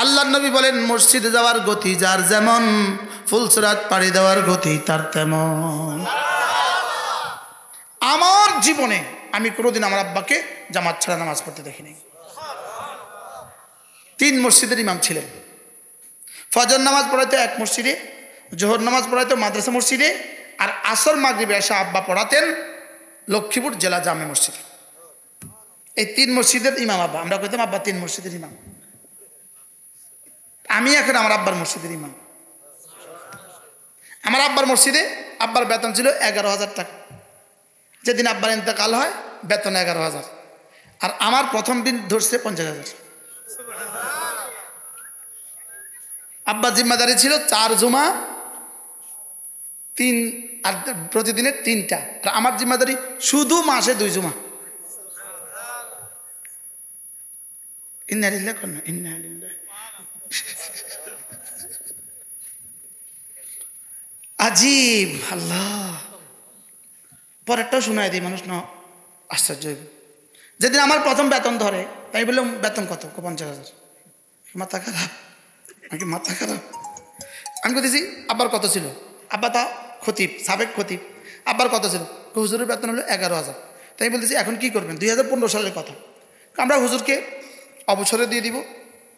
আল্লাহ নবী বলেন মসজিদে যাওয়ার গতি যার যেমন, ফুলসরাত পাড়ি দেওয়ার গতি তার তেমন। আমার জীবনে আমি কোনোদিন আমার আব্বাকে জামাত ছাড়া নামাজ পড়তে দেখিনি। 3 মসজিদের ইমাম ছিলেন। ফজর নামাজ পড়াইতো এক মসজিদে, জোহর নামাজ পড়াইতো মাদ্রাসা মসজিদে, আর আসর মাগরিবে এসে আব্বা পড়াতেন লক্ষ্মীপুর জেলা জামে মসজিদে। এই 3 মসজিদের ইমাম আব্বা। আমরা কইতাম আব্বা 3 মসজিদের ইমাম। আমি এখন আমার আব্বার মসজিদের ইমাম। আমার আব্বার মসজিদে আব্বার বেতন ছিল 11,000 টাকা। যেদিন আব্বার ইন্তেকাল হয় বেতন 11,000, আর আমার প্রথম দিন ধরছে 50,000। আব্বার জিম্মাদারি ছিল 4 জুমা 3, আর প্রতিদিনের 3টা, আর আমার জিম্মাদারি শুধু মাসে 2 জুমা। ইন্না লিল্লাহি ওয়া ইন্না ইলাইহি রাজিউন। আজীব আল্লাহ। পরেরটাও শোনায় দিই, মানুষ না আশ্চর্য হইব। যেদিন আমার প্রথম বেতন ধরে, তাই বললাম বেতন কত? 50,000। মাথা খারাপ, নাকি মাথা খারাপ? আমি বলতেছি আব্বার কত ছিল? আব্বা তা খতিব, সাবেক খতিব। আব্বার কত ছিল? হুজুরের বেতন হলো 11,000। তাই বলতেছি এখন কি করবেন? 2015 সালের কথা। আমরা হুজুরকে অবসরে দিয়ে দিব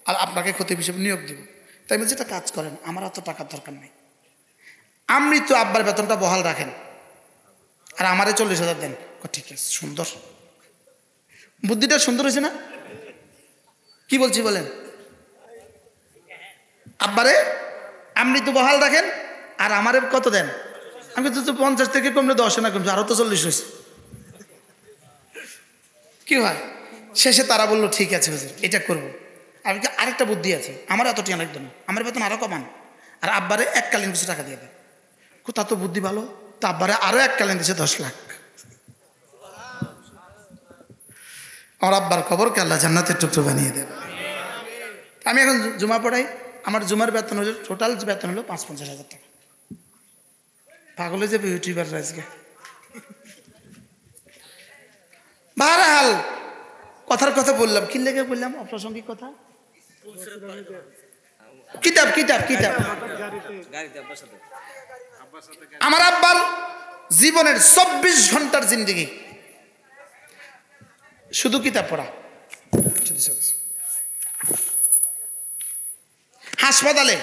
আর আপনাকে খতিব হিসেবে নিয়োগ দিব। তাই বলছি একটা কাজ করেন, আমার এত টাকার দরকার নেই, আপনি তো আব্বার বেতনটা বহাল রাখেন আর আমারে 40,000 দেন। ঠিক আছে, সুন্দর বুদ্ধিটা, সুন্দর হয়েছে না? কি বলছি বলেন? আব্বারে আপনি তো বহাল রাখেন আর আমারে কত দেন? আমি তো 50 থেকে কমলে 10 না কমছে, আরো তো 40 হয়েছে। কি হয়? শেষে তারা বললো ঠিক আছে হুজুর এটা করবো। আমি কি আরেকটা বুদ্ধি আছে, আমার এত টিয়া লাগতো না, আমার বেতন আরো কমান আর আব্বারে এককালীন কিছু টাকা দিয়ে দেন। কোথা তো বুদ্ধি ভালো, তো আব্বারে আরো এককালীন দিচ্ছে 10 লাখ। আমার আব্বার খবরকে আল্লাহ জান্নাতের টুকরো বানিয়ে দেন। আমি এখন জুমা পড়াই, আমার জুমার বেতন হলো, টোটাল বেতন হলো 50,000 টাকা। পাগল হয়ে যাবে ইউটিউবার আজকে। বারহাল কথার কথা বললাম, কি লেগে বললাম? অপ্রাসঙ্গিক কথা। কিতাব কিতাব কিতাব। আমার আব্বার জীবনের 24 ঘন্টার জিন্দেগি শুধু কিতাব পড়া। হাসপাতালে,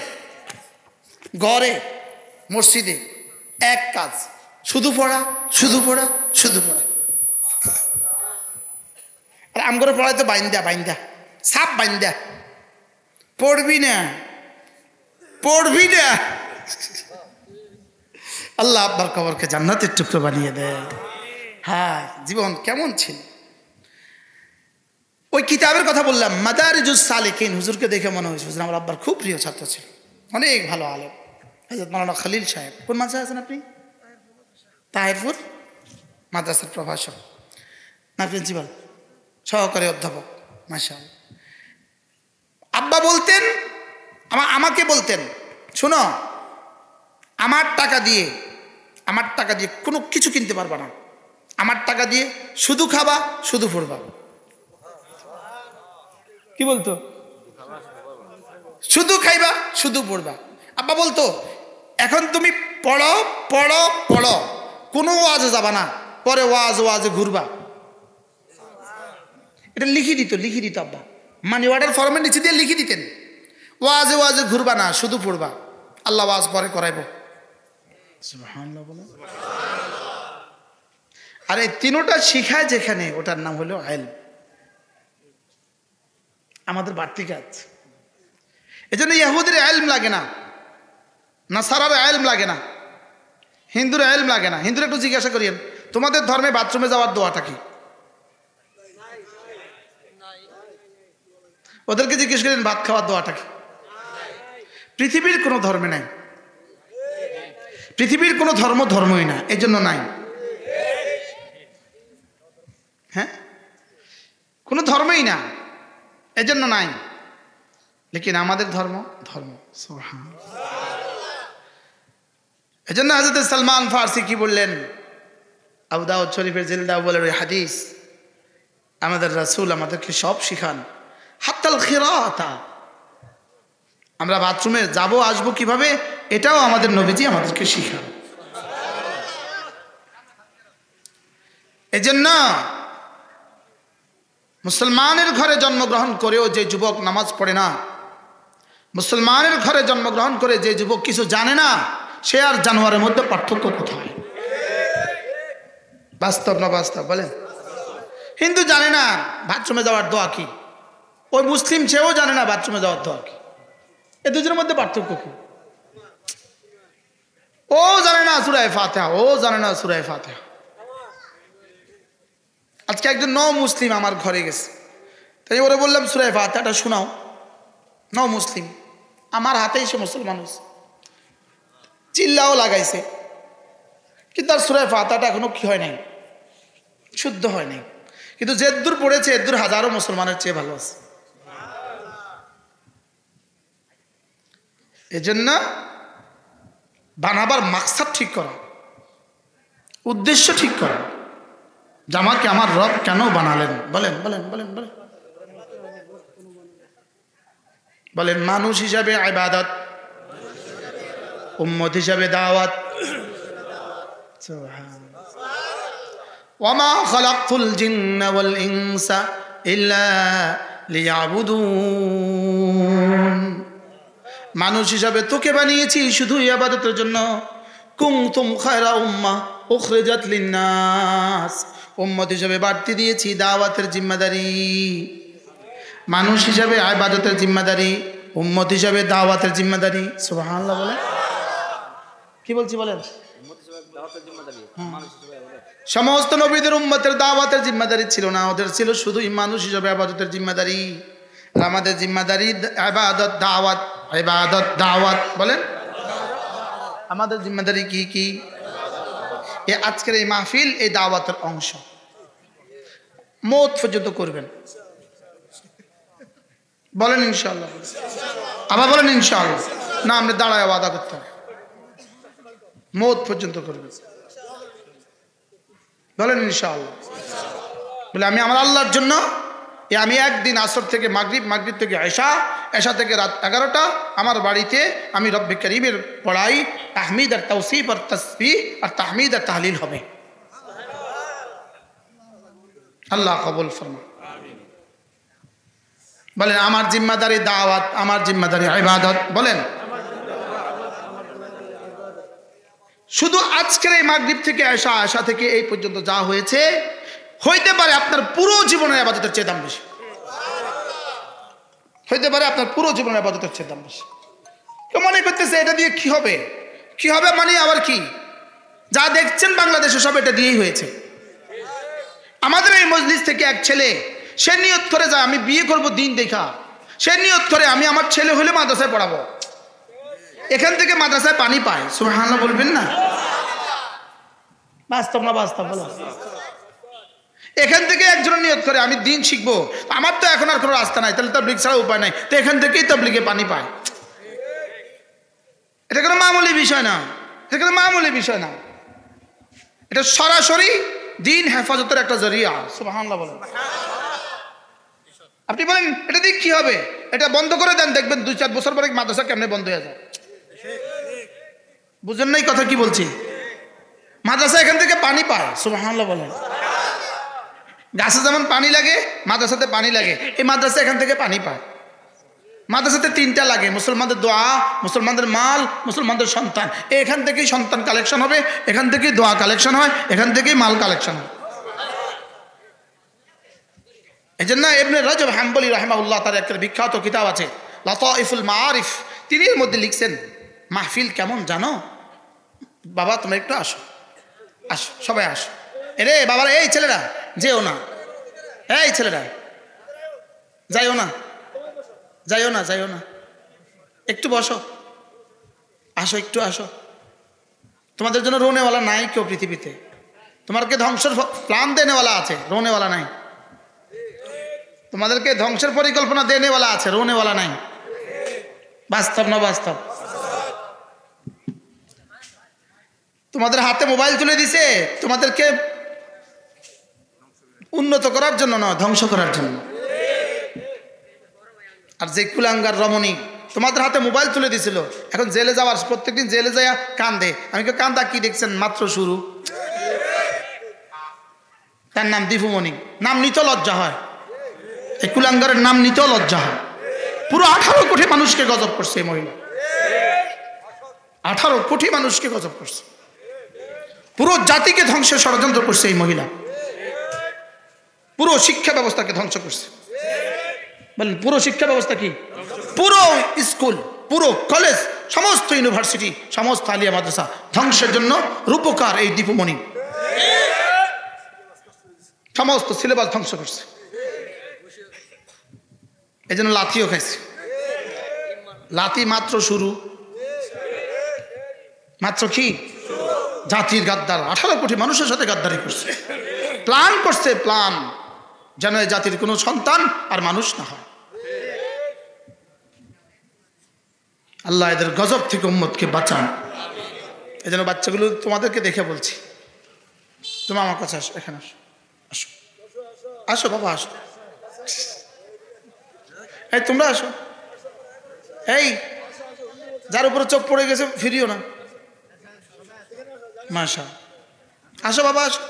ঘরে, মসজিদে এক কাজ, শুধু পড়া, শুধু পড়া, শুধু পড়া। আর আমগরে পড়াইতে বাইন্দা বাইন্দা, সাপ বাইন্দা, পড়বি না পড়বি না। আল্লাহ আব্বার কবরকে জান্নাতের টুকরো বানিয়ে দেয়। হ্যাঁ, জীবন কেমন ছিল। ওই কিতাবের কথা বললাম, মাদারিজুস সালিকিন। হুজুরকে দেখে মনে হয়েছে হুজুর আমার আব্বার খুব প্রিয় ছাত্র ছিল, অনেক ভালো আলেম। হযরত মাওলানা খলিল সাহেব, কোন মাদ্রাসায় আছেন আপনি? তাহিরপুর মাদ্রাসার প্রভাষক, না প্রিন্সিপাল, সহকারী অধ্যাপক। মাশাআল্লাহ। আব্বা বলতেন, আমাকে বলতেন, শোনো আমার টাকা দিয়ে কোনো কিছু কিনতে পারবা না, আমার টাকা দিয়ে শুধু খাবা, শুধু পড়বা। কি বলতো? শুধু খাইবা, শুধু পড়বা। আব্বা বলতো এখন তুমি পড়ো পড়ো পড়ো, কোনো ওয়াজে যাবা না, পরে ওয়াজে ঘুরবা। এটা লিখে দিত আব্বা, মানি অর্ডার ফর্মের নিচে দিয়ে লিখে দিতেন, ওয়াজে ঘুরবা না, শুধু পড়বা, আল্লাহ ওয়াজ পরে করাইব। সুবহানাল্লাহ বলো। আর এই তিনটা শিখায় যেখানে, ওটার নাম হলো ইলম। আমাদের বাড়তি কাজ। এজন্য ইহুদির ইলম লাগে না, নাসারার ইলম লাগে না, হিন্দুর ইলম লাগে না। হিন্দুরা একটু জিজ্ঞাসা করিয়েন তোমাদের ধর্মে বাথরুমে যাওয়ার দোয়াটা কি? ওদেরকে জিজ্ঞেস করেন ভাত খাওয়ার দোয়াটা কি? পৃথিবীর কোনো ধর্মে নাই, পৃথিবীর কোনো ধর্মই না, এই জন্য নাই। হ্যাঁ, কোনো ধর্মই না, এই জন্য নাই। লেকিন আমাদের ধর্ম। এই জন্য হযরত সালমান ফারসি কি বললেন? আবু দাউদ শরীফের জিলদা বলে ওই হাদিস, আমাদের রাসূল আমাদেরকে সব শিখান, হাত্তাল খিরাআতা, আমরা বাথরুমে যাব আসবো কিভাবে, এটাও আমাদের নবীজি আমাদেরকে শিখান। এজন্য মুসলমানের ঘরে জন্মগ্রহণ করেও যে যুবক নামাজ পড়ে না, মুসলমানের ঘরে জন্মগ্রহণ করে যে যুবক কিছু জানে না, সে আর জানোয়ারের মধ্যে পার্থক্য কোথায়? বাস্তব না বাস্তব বলেন? হিন্দু জানে না বাথরুমে যাওয়ার দোয়া কি, ওই মুসলিম সেও জানে না বাথরুমে যাওয়ার দোয়া কি। এ দুজনের মধ্যে পার্থক্য কি? ও জানে না সূরা ফাতিহা, ও জানে না সূরা ফাতিহা। আজকে একজন নও মুসলিম আমার ঘরে গেছে, তাই ওরে বললাম সূরা ফাতিহাটা শোনাও। নও মুসলিম আমার হাতেই সে মুসলমান হয়েছে, চিল্লাও লাগাইছে, কিন্তু তার সূরা ফাতিহাটা এখনো কি হয় নাই, শুদ্ধ হয় নাই। কিন্তু যেদূর পড়েছে এদূর হাজারো মুসলমানের চেয়ে ভালো আছে। এজন্য বানাবার মাকসাদ ঠিক করা, উদ্দেশ্য ঠিক করা, যে আমাকে আমার রব কেন বানালেন। বলেন বলেন বলেন বলেন বলেন মানুষ হিসাবে ইবাদত, উম্মত হিসাবে দাওয়াত। ওয়ামা খালাকতুল জিন্না ওয়াল ইনসা ইল্লা লিয়াবুদুন। মানুষ হিসাবে তোকে বানিয়েছি শুধু ইবাদতের জন্য। কুনতুম খায়রা উম্মাহ উখরিজাত লিন্নাস, উম্মত হিসাবে বাড়তি দিয়েছি দাওয়াতের জিম্মাদারি। মানুষ হিসাবে ইবাদতের জিম্মাদারি, উম্মত হিসাবে দাওয়াতের জিম্মাদারি। সুবহানাল্লাহ বলেন। কি বলছি বলেন? সমস্ত নবীদের উম্মতের দাওয়াতের জিম্মাদারি ছিল না, ওদের ছিল শুধু মানুষ হিসাবে ইবাদতের জিম্মাদারি। আর আমাদের জিম্মাদারি ইবাদত দাওয়াত, ইবাদত দাওয়াত। বলেন আমাদের জিম্মাদারি কি কি? আজকের এই মাহফিল এই দাওয়াতের অংশ, মওত পর্যন্ত করবেন। বলেন ইনশাআল্লাহ, আবার বলেন ইনশাআল্লাহ। না আমরা দাঁড়ায় ওয়াদা করতে হবে, মওত পর্যন্ত করবেন। বলেন ইনশাআল্লাহ। বলে আমি আমার আল্লাহর জন্য আমি একদিন আসর থেকে মাগরিব, মাগরিব থেকে এশা, এশা থেকে রাত 11টা আমার বাড়িতে আমি রব্বে করিমের পড়াই তাহমিদ আর তৌসিফ আর তসবিহ আর তাহমিদ আর তাহলিল হবে। আল্লাহ কবুল ফরমান। বলেন আমার জিম্মাদারি দাওয়াত, আমার জিম্মাদারি ইবাদত। বলেন শুধু আজকের এই মাগরিব থেকে এশা, এশা থেকে এই পর্যন্ত যা হয়েছে, হইতে পারে আপনার পুরো জীবনের ইবাদতের চেয়ে দাম বেশি। হইতে পারে আপনার পুরো জীবনের ইবাদতের চেয়ে দাম বেশি। কেউ মনে করতেছে এটা দিয়ে কি হবে, কি হবে মানে আবার কি? যা দেখছেন বাংলাদেশে সব এটা দিয়েই হয়েছে। আমাদের এই মজলিস থেকে এক ছেলে, সে নিয়ত করে যায় আমি বিয়ে করব দিন দেখা, সে নিয়ত করে আমি আমার ছেলে হলে মাদ্রাসায় পড়াবো। এখান থেকে মাদ্রাসায় পানি পায়। সুবহানাল্লাহ বলবেন না? বাস্তব না বাস্তব বলো? এখান থেকে একজন নিয়ত করে আমি দিন শিখবো, আমার তো এখন আর কোনো রাস্তা নাই, তাহলে তাবলীগ ছাড়া উপায় নাই, তো এখান থেকেই তাবলীগে পানি পায়। এটা কোনো মামুলি বিষয় না, এটা কোনো মামুলি বিষয় না, এটা সরাসরি দিন হেফাজতের একটা জরিয়া। সুবহানাল্লাহ বলেন। আপনি বলেন এটা দিয়ে কি হবে? এটা বন্ধ করে দেন, দেখবেন 2-4 বছর পরে মাদ্রাসা কেমনে বন্ধ হয়ে যায়। বুঝেন নাই কথা কি বলছি? মাদ্রাসা এখান থেকে পানি পায়। সুবহানাল্লাহ বলেন। গাছে যেমন পানি লাগে, মাদ্রাসাতে পানি লাগে। এই মাদ্রাসা এখান থেকে পানি পায়। মাদ্রাসাতে 3টা লাগে, মুসলমানদের দোয়া, মুসলমানদের মাল, মুসলমানদের সন্তান। এখান থেকেই সন্তান কালেকশন হবে, এখান থেকেই দোয়া কালেকশন হয়, এখান থেকেই মাল কালেকশন হয়। এই জন্য ইবনে রাজব হাম্বলি রাহিমাহুল্লাহ তার একটা বিখ্যাত কিতাব আছে লাতাইফুল মাআরিফ, তিনি এর মধ্যে লিখছেন মাহফিল কেমন জানো? বাবা তোমরা একটু আসো, আসো সবাই আসো। এরে বাবারা, এই ছেলেরা যেও না, এই ছেলেরা যাইও না, যাইও না, যাইও না, একটু বসো, আসো একটু আসো। তোমাদের জন্য রোনেওয়ালা নাই কেউ পৃথিবীতে, তোমাকে ধ্বংসের প্ল্যান দেনেওয়ালা আছে, রোনেওয়ালা নাই। তোমাদেরকে ধ্বংসের পরিকল্পনা দেনেওয়ালা আছে, রোনেওয়ালা নাই। বাস্তব না বাস্তব? তোমাদের হাতে মোবাইল তুলে দিছে তোমাদেরকে উন্নত করার জন্য নয়, ধ্বংস করার জন্য। আর যে কুলাঙ্গার রমণী তোমাদের হাতে মোবাইল তুলে দিছিল, এখন জেলে যাওয়ার প্রত্যেকদিন জেলে যাইয়া কান্দে। আমি কান্দা কি দেখছেন, মাত্র শুরু। তার নাম দীপুমণি, নাম নিতেও লজ্জা হয়, এই কুলাঙ্গারের নাম নিতেও লজ্জা হয়। পুরো 18 কোটি মানুষকে গজব করছে এই মহিলা, 18 কোটি মানুষকে গজব করছে, পুরো জাতিকে ধ্বংসের ষড়যন্ত্র করছে এই মহিলা, পুরো শিক্ষা ব্যবস্থাকে ধ্বংস করছে। বলেন পুরো শিক্ষা ব্যবস্থা কি, পুরো স্কুল, পুরো কলেজ, সমস্ত ইউনিভার্সিটি, সমস্ত আলিয়া মাদ্রাসা ধ্বংসের জন্য রূপকার এই দীপুমণি। সমস্ত সিলেবাস ধ্বংস করছে, এই জন্য লাথিও খাইছে। লাথি মাত্র শুরু, মাত্র কি, জাতির গাদ্দার 18 কোটি মানুষের সাথে গাদ্দারি করছে, প্ল্যান করছে, প্ল্যান যেন এই জাতির কোনো সন্তান আর মানুষ না হয়। আল্লাহ এদের গজব থেকে উম্মতকে বাঁচান। এই জন্য বাচ্চাগুলো তোমাদেরকে দেখে বলছি, তুমি আমার কাছে আসো, এখানে আসো, আসো আসো বাবা আসো, এই তোমরা আসো, এই যার উপরে চোখ পড়ে গেছে ফিরিও না, মাশা, আসো বাবা আসো।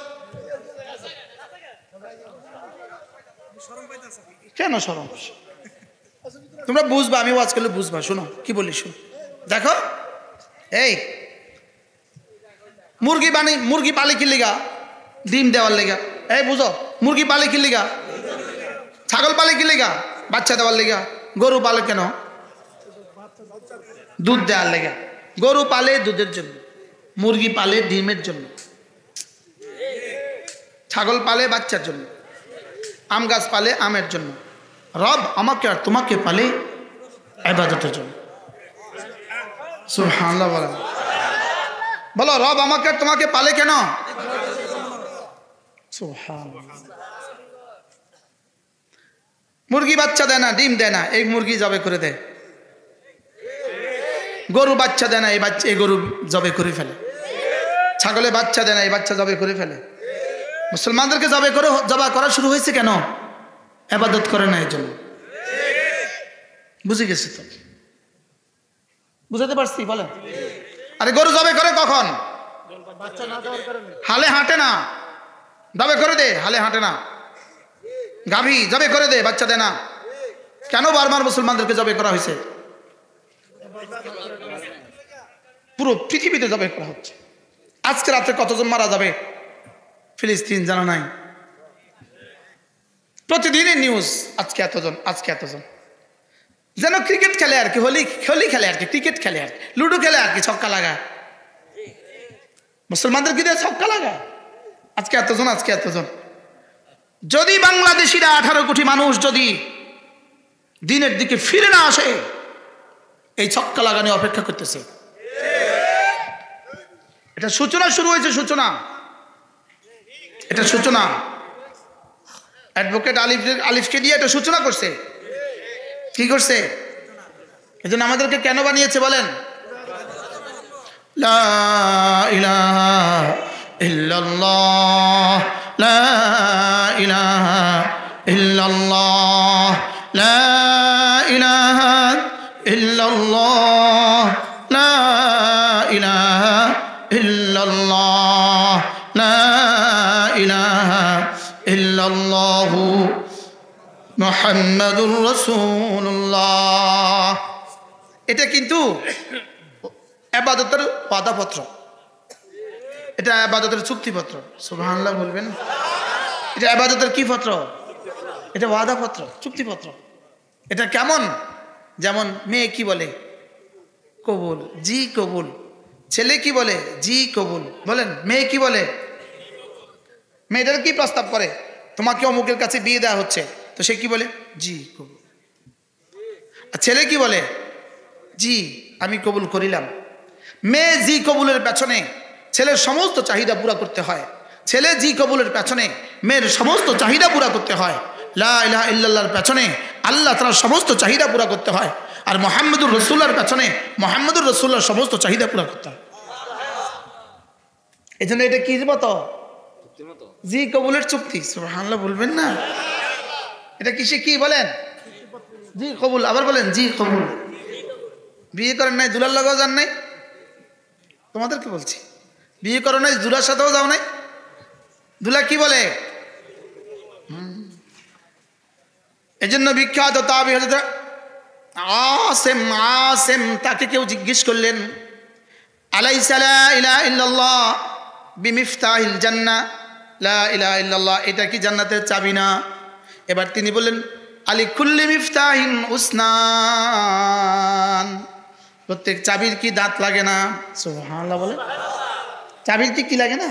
কেন শরম, তোমরা বুঝবা, আমি ওয়াজ করলে বুঝবা। শোনো কি বলি, শোনো, দেখো, এই মুরগি পালে কি লিগা, ডিম দেওয়ার লেগা। এই বুঝো, মুরগি পালে কি লিগা, ছাগল পালে কি লিগা, বাচ্চা দেওয়ার লেগা। গরু পালে কেন, দুধ দেওয়ার লেগা। গরু পালে দুধের জন্য, মুরগি পালে ডিমের জন্য, ছাগল পালে বাচ্চার জন্য, আম গাছ পালে আমের জন্য। রব আমাকে আর তোমাকে পালে ইবাদতের জন্য। সুবহানাল্লাহ বলো, বলো রব আমাকে আর তোমাকে পালে কেন? সুবহানাল্লাহ। মুরগি বাচ্চা দেয় না, ডিম দেয় না, এই মুরগি জবে করে দেয়। গরু বাচ্চা দেয় না, এই গরু জবে করে ফেলে। ছাগলে বাচ্চা দেয় না, এই বাচ্চা জবে করে ফেলে। মুসলমানদেরকে জবা করা শুরু হয়েছে কেন? ইবাদত করে না এই জন্য। বুঝে গেছি তো, বুঝাতে পারছি? বলেন। আরে গরু জবে করে কখন? হালে হাঁটে না, জবে করে দে, হালে হাঁটে না। গাভী জবে করে দে, বাচ্চা দেয় না। কেন বারবার মুসলমানদেরকে জবে করা হয়েছে? পুরো পৃথিবীতে জবে করা হচ্ছে। আজকে রাতে কতজন মারা যাবে ফিলিস্তিন জানা নাই? প্রতিদিনের নিউজ, আজকে এতজন, আজকে এতজন। যেন ক্রিকেট খেলে আর কি, হোলি খেলে আর কি, ক্রিকেট খেলে আর কি, লুডো খেলে আর কি, ছক্কা লাগায়। মুসলমানদের কি দিয়ে ছক্কা লাগায়? আজকে এতজন, আজকে এতজন। যদি বাংলাদেশিরা 18 কোটি মানুষ যদি দিনের দিকে ফিরে না আসে, এই ছক্কা লাগানো অপেক্ষা করতেছে। এটা সূচনা শুরু হয়েছে, সূচনা, এটা সূচনা। অ্যাডভোকেট আলিফকে দিয়ে এটা সূচনা করছে। কি করছে? এই জন্য আমাদেরকে কেন বানিয়েছে বলেন? লা ইলাহা ইল্লাল্লাহ, লা ইলাহা ইল্লাল্লাহ, লা ইলাহা ইল্লাল্লাহ, লা ইলাহা ইল্লাল্লাহ, লা ইলাহা ইল্লাল্লাহু মুহাম্মাদুর রাসূলুল্লাহ। এটা কিন্তু ইবাদতের ওয়াদাপত্র, এটা ইবাদতের চুক্তিপত্র। সুবহানাল্লাহ বলবেন। এটা ইবাদতের কি পত্র? এটা ওয়াদাপত্র, চুক্তিপত্র। এটা কেমন? যেমন মেয়ে কি বলে? কবুল, জি কবুল। ছেলে কি বলে? জি কবুল। বলেন মেয়ে কি বলে? মেয়েটার কি প্রস্তাব করে? তোমাকে অমুকের কাছে বিয়ে দেওয়া হচ্ছে, তো সে কি বলে? জি কবুল। আর ছেলে কি বলে? জি আমি কবুল করিলাম। মেয়ে জি কবুলের পেছনে ছেলের সমস্ত চাহিদা পুরা করতে হয়, ছেলে জি কবুলের পেছনে মেয়ের সমস্ত চাহিদা পুরা করতে হয়। লা ইলাহা ইল্লাল্লাহর পেছনে আল্লাহ তাআলার সমস্ত চাহিদা পুরা করতে হয়। আর মুহাম্মদুর রাসূলুল্লাহর পেছনে মুহাম্মদুর রাসূলুল্লাহর সমস্ত চাহিদা পুরা করতে হয়। এই জন্য এটা কি মতো? জি কবুলের চুক্তি। সুবহানাল্লাহ বলবেন না? এটা কিসে কি বলেন? জি কবুল। আবার বলেন জি কবুল। বিয়ে করেন নাই, দুলার লগেও যান নাই? তোমাদেরকে বলছি, বিয়ে করো নাই, দুলার সাথেও যাও নাই? দুলা কি বলে? এই জন্য বিখ্যাত তাবি হযরত আসেম তাকে কেউ জিজ্ঞেস করলেন, আলাইসা লা ইলাহা ইল্লাল্লাহ বিমিফতাহিল জান্নাহ, লা ইলাহা ইল্লাল্লাহ এটা কি জান্নাতের চাবি না? এবার তিনি বললেন, আলি কুল্লি মিফতাহিন উসনান, প্রত্যেক চাবির কি দাঁত লাগে না? সুবহানাল্লাহ বলে। চাবির কি লাগে না?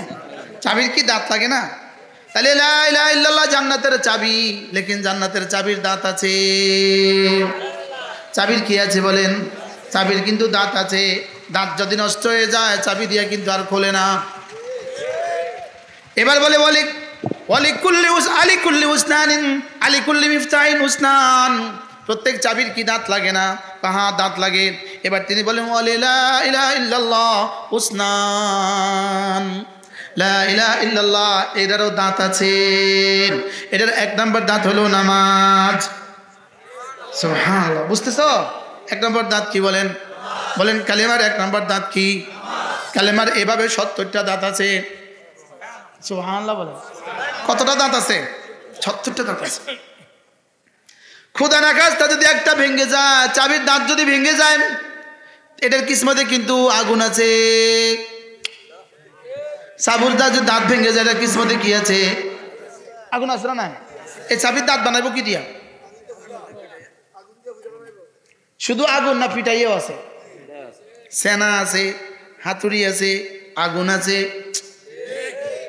চাবির কি দাঁত লাগে না? তাহলে লা ইলাহা ইল্লাল্লাহ জান্নাতের চাবি, লেকিন জান্নাতের চাবির দাঁত আছে। চাবির কি আছে বলেন? চাবির কিন্তু দাঁত আছে। দাঁত যদি নষ্ট হয়ে যায় চাবি দিয়ে কিন্তু আর খোলে না। এবার বলে আলিকুল্লি উসনানিন আলিকুল্লি মিফতাহিন উসনান, প্রত্যেক চাবির কি দাঁত লাগে না? হ্যাঁ দাঁত লাগে। এবার তিনি বলেন লা ইলাহা ইল্লাল্লাহ উসনান, লা ইলাহা ইল্লাল্লাহ এটারও দাঁত আছে। এটার 1 নম্বর দাঁত হলো নামাজ। সুবহানাল্লাহ, বুঝতেছো? 1 নম্বর দাঁত কি বলেন? বলেন কালেমার 1 নম্বর দাঁত কি? কালেমার এভাবে 70টা দাঁত আছে। সুবহানাল্লাহ বলেন। কতটা দাঁত আছে? 70টা দাঁত আছে। খোদা না খাস্তা যদি একটা ভেঙে যায়, চাবির দাঁত যদি ভেঙে যায়, এটার কিসমতে কিন্তু আগুন আছে। চাবুর দাঁত ভেঙে যায়, এটার কিসমতে কি আছে? আগুন আছে না? এই চাবির দাঁত বানাবো কি দিয়া? শুধু আগুন না, পিটাইও আছে, সেনা আছে, হাতুড়ি আছে, আগুন আছে।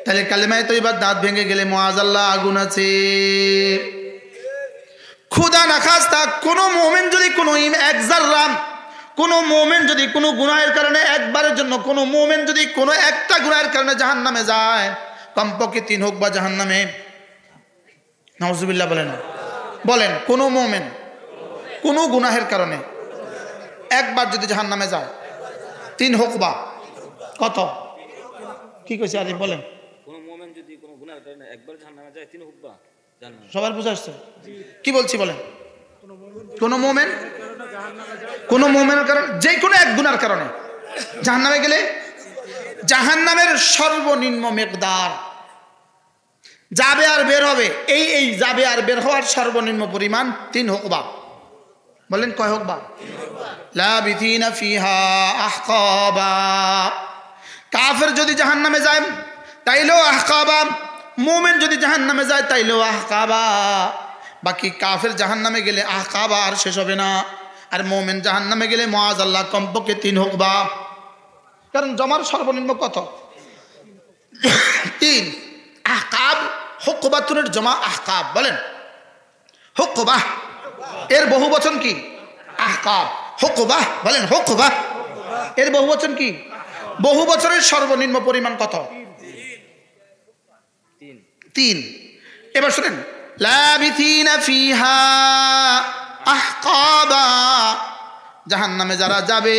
তাহলে কালেমায় তো এবার দাঁত ভেঙে গেলে মুআযাল্লাহ আগুন আছে। খোদা না খাস্তা কোনো মুমিন যদি কোনো এক জাররা, কোনো মুমিন যদি কোনো গুনাহের কারণে একবারের জন্য, কোনো মুমিন যদি কোনো একটা গুনাহের কারণে জাহান্নামে যায়, কমপক্ষে 3 হোক বা জাহান্নামে, নাউজুবিল্লাহ বলেন। বলেন কোনো মুমিন কোনো গুনাহের কারণে একবার যদি জাহান্নামে যায়, 3 হোক বা কত? কি কইছে আরে বলেন? কোনো মুমিন যদি কোনো গুনাহের কারণে একবার জাহান্নামে যায় 3 হোক বা জাহান্নামে। সবার বুঝা আসছে কি বলছি বলেন? কোনো মুমিন কোনো মুমিনের কারণে, যে কোনো এক গুনার কারণে জাহান্নামে গেলে, জাহান্নামের সর্বনিম্ন মিকদার যাবে আর বের হবে, এই যাবে আর বের হওয়ার সর্বনিম্ন পরিমাণ 3 হুকবা। বলেন কয় হুকবা? লাবিথিনা ফিহা আহকাবা। কাফের যদি জাহান্নামে যায় তাইলেও আহকাবা, মুমিন যদি জাহান্নামে যায় তাইলেও আহকাবা। বাকি কাফের জাহান্নামে গেলে আহকাবা আর শেষ হবে না, আর মুমিন জাহান্নামে গেলে মুআযাল্লাহ কমপক্ষে 3 হুকবা। কারণ জমার সর্বনিম্ন কত? 3 আহকাব। হুকবাতুনের জমা আহকাব। বলেন হুকবা, এর বহুবচন কি? আহকাব। হুকবা বলেন হুকবা, এর বহুবচন কি? বহুবচনের সর্বনিম্ন পরিমাণ কত? 3। এবার শুনেন, লাবিথিনা ফিহা আহকাবা, জাহান্নামে যারা যাবে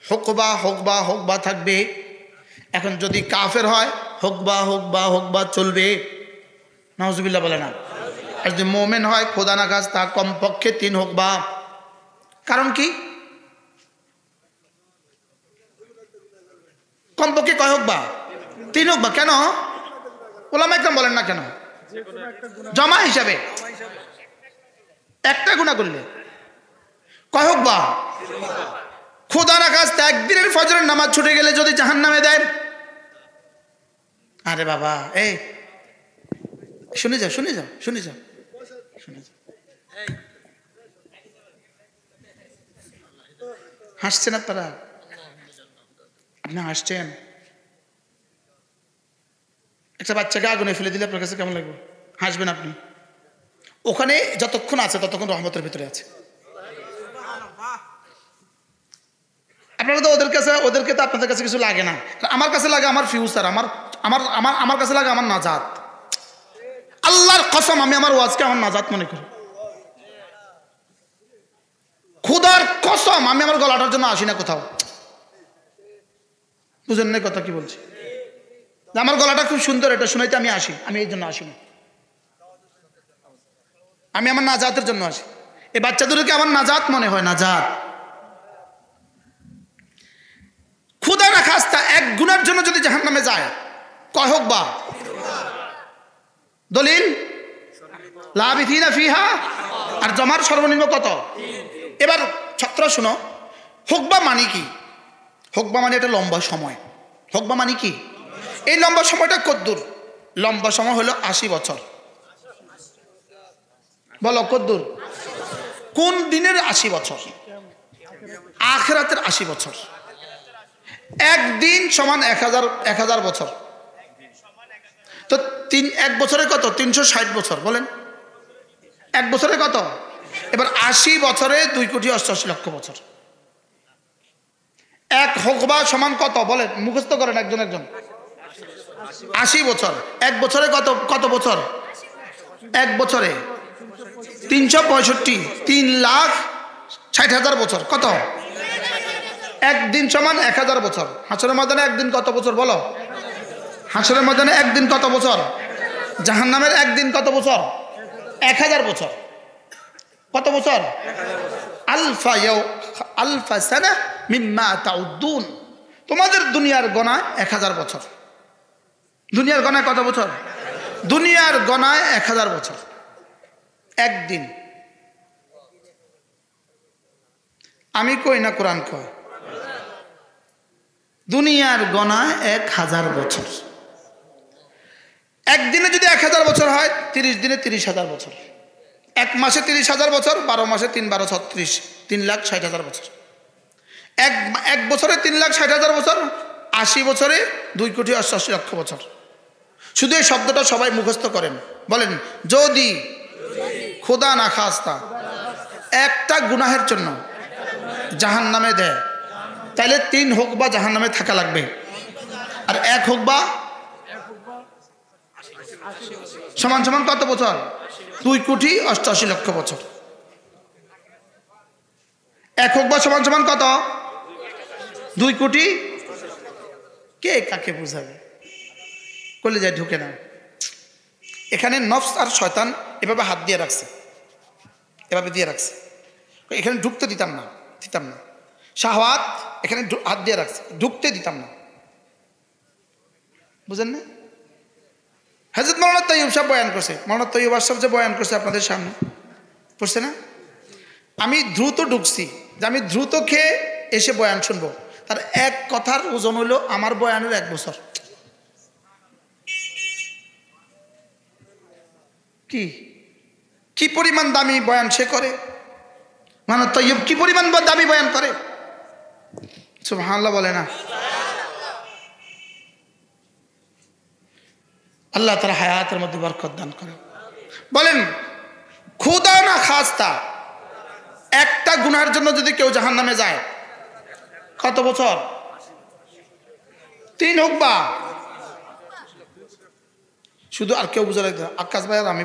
হুকবা হুকবা হুকবা থাকবে। এখন যদি কাফের হয় হুকবা হুকবা হুকবা চলবে, নাউজুবিল্লাহ বলে না। আর যদি মুমিন হয় খোদা না খাস্তা কমপক্ষে 3 হুকবা। কারণ কি? কমপক্ষে কয় হুকবা? 3 হুকবা। কেন? ওলামা একদম বলেন না কেন? জমা হিসাবে একটা গুনাহ করলে কয় হুকবা? খোদা না খাস্তা একদিনের ফজরের নামাজ ছুটে গেলে যদি জাহান্নামে দেয়, আরে বাবা এই শুনে যাও শুনে যাও শুনে যাও শুনে যাও। হাসছেন আপনারা? আপনি হাসছেন? একটা বাচ্চাকে আগুনে ফেলে দিলে আপনার কাছে কেমন লাগবে? হাসবেন আপনি। ওখানে যতক্ষণ আছে ততক্ষণ রহমতের ভিতরে আছে। আপনারা তো ওদেরকে তো আপনাদের কাছে কিছু লাগে না। আমার কাছে লাগে আমার ফিউচার, আমার কাছে লাগে আমার নাজাত। আল্লাহর কসম আমি আমার ওয়াজকে আমার নাজাত মনে করি। খোদার কসম আমি আমার গলাটার জন্য আসি না কোথাও। বুঝেন না কথা কি বলছি? আমার গলাটা খুব সুন্দর, এটা শুনাইতে আমি আসি, আমি এই জন্য আসি না। আমি আমার নাজাতের জন্য আসি। এই বাচ্চাদেরকে আমার নাজাত মনে হয়, নাজাত। খুদা না খাস্তা এক গুনার জন্য যদি জাহান্নামে যায় কয় হোক বা দলিল লাবিথিনা ফিহা, আর জমার সর্বনিম্ন কত? এবার ছাত্ররা শুনো, হুকবা মানে কি? হুকবা মানে এটা লম্বা সময়। হুকবা মানে কি? এই লম্বা সময়টা কদ্দূর? লম্বা সময় হলো 80 বছর। বলো কদ্দূর? কোন দিনের 80 বছর? আখিরাতের 80 বছর। একদিন সমান 1000 বছর। তো এক বছরে কত? 360 বছর। বলেন এক বছরে কত? এবার 80 বছরে 2,88,00,000 বছর। এক হুকবা সমান কত? বলেন, মুখস্থ করেন একজন একজন। 80 বছর। এক বছরে কত বছর? এক বছরে 365, 3,60,000 বছর। কত? একদিন সমান 1000 বছর। হাসরের ময়দানে একদিন কত বছর? বলো, হাসরের ময়দানে একদিন কত বছর? জাহান্নামের একদিন কত বছর? 1000 বছর। কত বছর? আলফা সানা মিম্মা তাউদ্দুন। তোমাদের দুনিয়ার গণায় 1000 বছর। দুনিয়ার গণায় কত বছর? দুনিয়ার গণায় 1000 বছর। একদিন। আমি কই না, কোরআন কয়। দুনিয়ার গণায় 1000 বছর। একদিনে যদি 1000 বছর হয়, 30 দিনে 30,000 বছর। এক মাসে 30,000 বছর, 12 মাসে 3 12 36, 3,60,000 বছর। এক বছরে 3,60,000 বছর, 80 বছরে 2,88,00,000 বছর। শুধু এই শব্দটা সবাই মুখস্থ করেন। বলেন, যদি খোদা না খাস্তা একটা গুনাহের জন্য জাহান্নামে দেয়, তাহলে 3 হুকবা জাহান্নামে থাকা লাগবে, আর 1 হুকবা সমান সমান কত বছর? 2,88,00,000 বছর। 1 হুকবা সমান সমান কত? 2 কোটি। কে কাকে বুঝাবে? করলে যায় ঢুকে না। এখানে নফস আর শয়তান এভাবে হাত দিয়ে রাখছে, এভাবে দিয়ে রাখছে। এখানে ঢুকতে দিতাম না। শাহওয়াত এখানে হাত দিয়ে রাখছে, ঢুকতে দিতাম না। বুঝেন না? হযরত মাওলানা তাইয়্যুব সাহেব বয়ান করছে, মাওলানা তাইয়্যুব সাহেব যে বয়ান করছে আপনাদের সামনে, পড়ছে না? আমি দ্রুত ঢুকছি, যে আমি দ্রুত খেয়ে এসে বয়ান শুনবো। তার এক কথার ওজন হলো আমার বয়ানের 1 বছর। কি পরিমাণ দামি বয়ান সে করে। মাওলানা তাইয়্যুব কি পরিমাণ দামি বয়ান করে, সুবহানাল্লাহ বলে না? আল্লাহ তাআলা হায়াতের মধ্যে বরকত দান করে। বলেন, খোদা না খাস্তা একটা গুনাহের জন্য যদি কেউ জাহান্নামে যায়, কত বছর? 3 হুকবা। শুধু আর কেউ বুঝে রাখবে, আকাশ ভাই আর আমি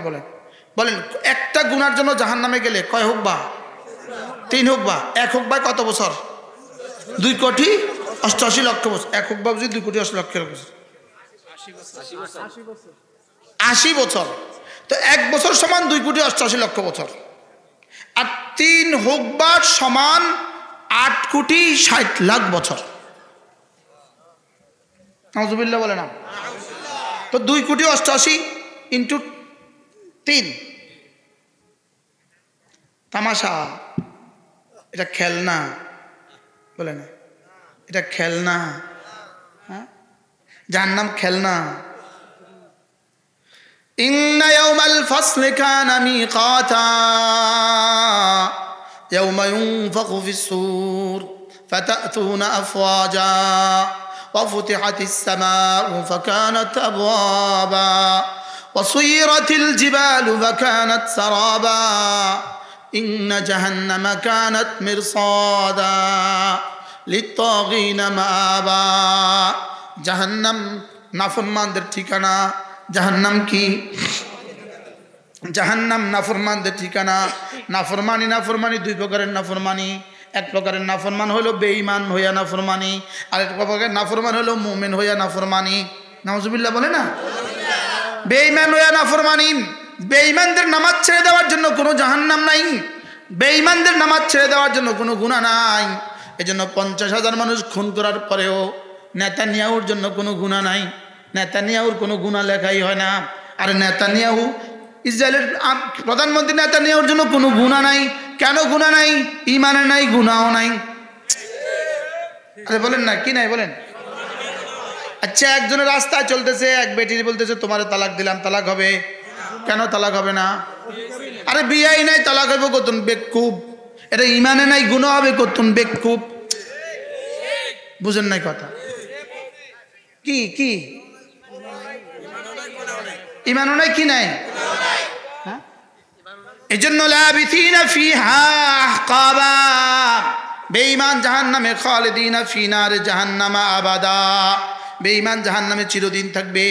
বলেন একটা গুনার জন্য জাহান্নামে গেলে কয় হুকবা? 3 হুকবা। 1 হুকবায় কত বছর? 2,88,00,000 বছর। 1 হুকবা বুঝি 2,88,00,000 বছর। 80 বছর। তো 1 বছর সমান 2,88,00,000 বছর। আর 3 হুকবার সমান 8,60,00,000 বছর। নাউজুবিল্লাহ বলে না? তো 2,88,00,000 ইন্টু 3। তামাশা। এটা খেলনা, বলে না? এটা খেলনা। হ্যাঁ, জাহান্নাম খেলনা। ইন্না ইয়াওমাল ফাসলি কানা মিকাতা ইয়াওমা ইউনফাখু ফিস-সূর ফাতাতুনা আফওয়াজা ওয়া ফুতিহাতিস সামাউ ফাকানাত আবওয়াবা ওয়া সুয়িরাতিল জিবালু ফাকানাত সারাবা ইন্না জাহান্নামা কানাত মিরসাদা লিত-তাগিনা মাআবা। জাহান্নাম নাফরমানদের ঠিকানা। জাহান্নাম কি? জাহান্নাম নাফরমানদের ঠিকানা। নাফরমানি 2 প্রকারের নাফরমানি। এক প্রকারের নাফরমান হলো বেঈমান হইয়া নাফরমানি, আর এক প্রকারের নাফরমান হলো মুমিন হইয়া নাফরমানি। নাউজুবিল্লাহ বলে না? বেঈমান হইয়া নাফরমানি। বেঈমানদের নামাজ ছেড়ে দেওয়ার জন্য কোনো জাহান্নাম নাই, বেঈমানদের নামাজ ছেড়ে দেওয়ার জন্য কোনো গুনাহ নাই। এজন্য 50,000 মানুষ খুন করার পরেও নেতানিয়াহুর জন্য কোনো গুনাহ নাই, নেতানিয়াহুর কোনো গুনাহ লেখাই হয় না। আর নেতানিয়াহু ইসরায়েলের প্রধানমন্ত্রী নেতানিয়াহুর জন্য কোনো গুনাহ নাই। কেন গুনাহ নাই? ঈমানে নাই, গুনাহও নাই। আরে বলেন না, কি নাই বলেন? আচ্ছা, একজনের রাস্তায় চলতেছে, এক বেটির বলতেছে তোমারে তালাক দিলাম, তালাক হবে? কেন তালাক হবে না? আরে বিয়াই নাই, তালাক হবে কতন? বেকুব। এটা ঈমানে নাই, গুনাহ হবে কতন? বেকুব। বুঝেন নাই কথা? কি কি ঈমানও নাই, কি নাই? এজন্য লাবিথিনা ফিহা আহকাবা, বেঈমান জাহান্নামে খালিদিনা ফি নার জাহান্নামা আবাদা, বেঈমান জাহান্নামে চিরদিন থাকবে।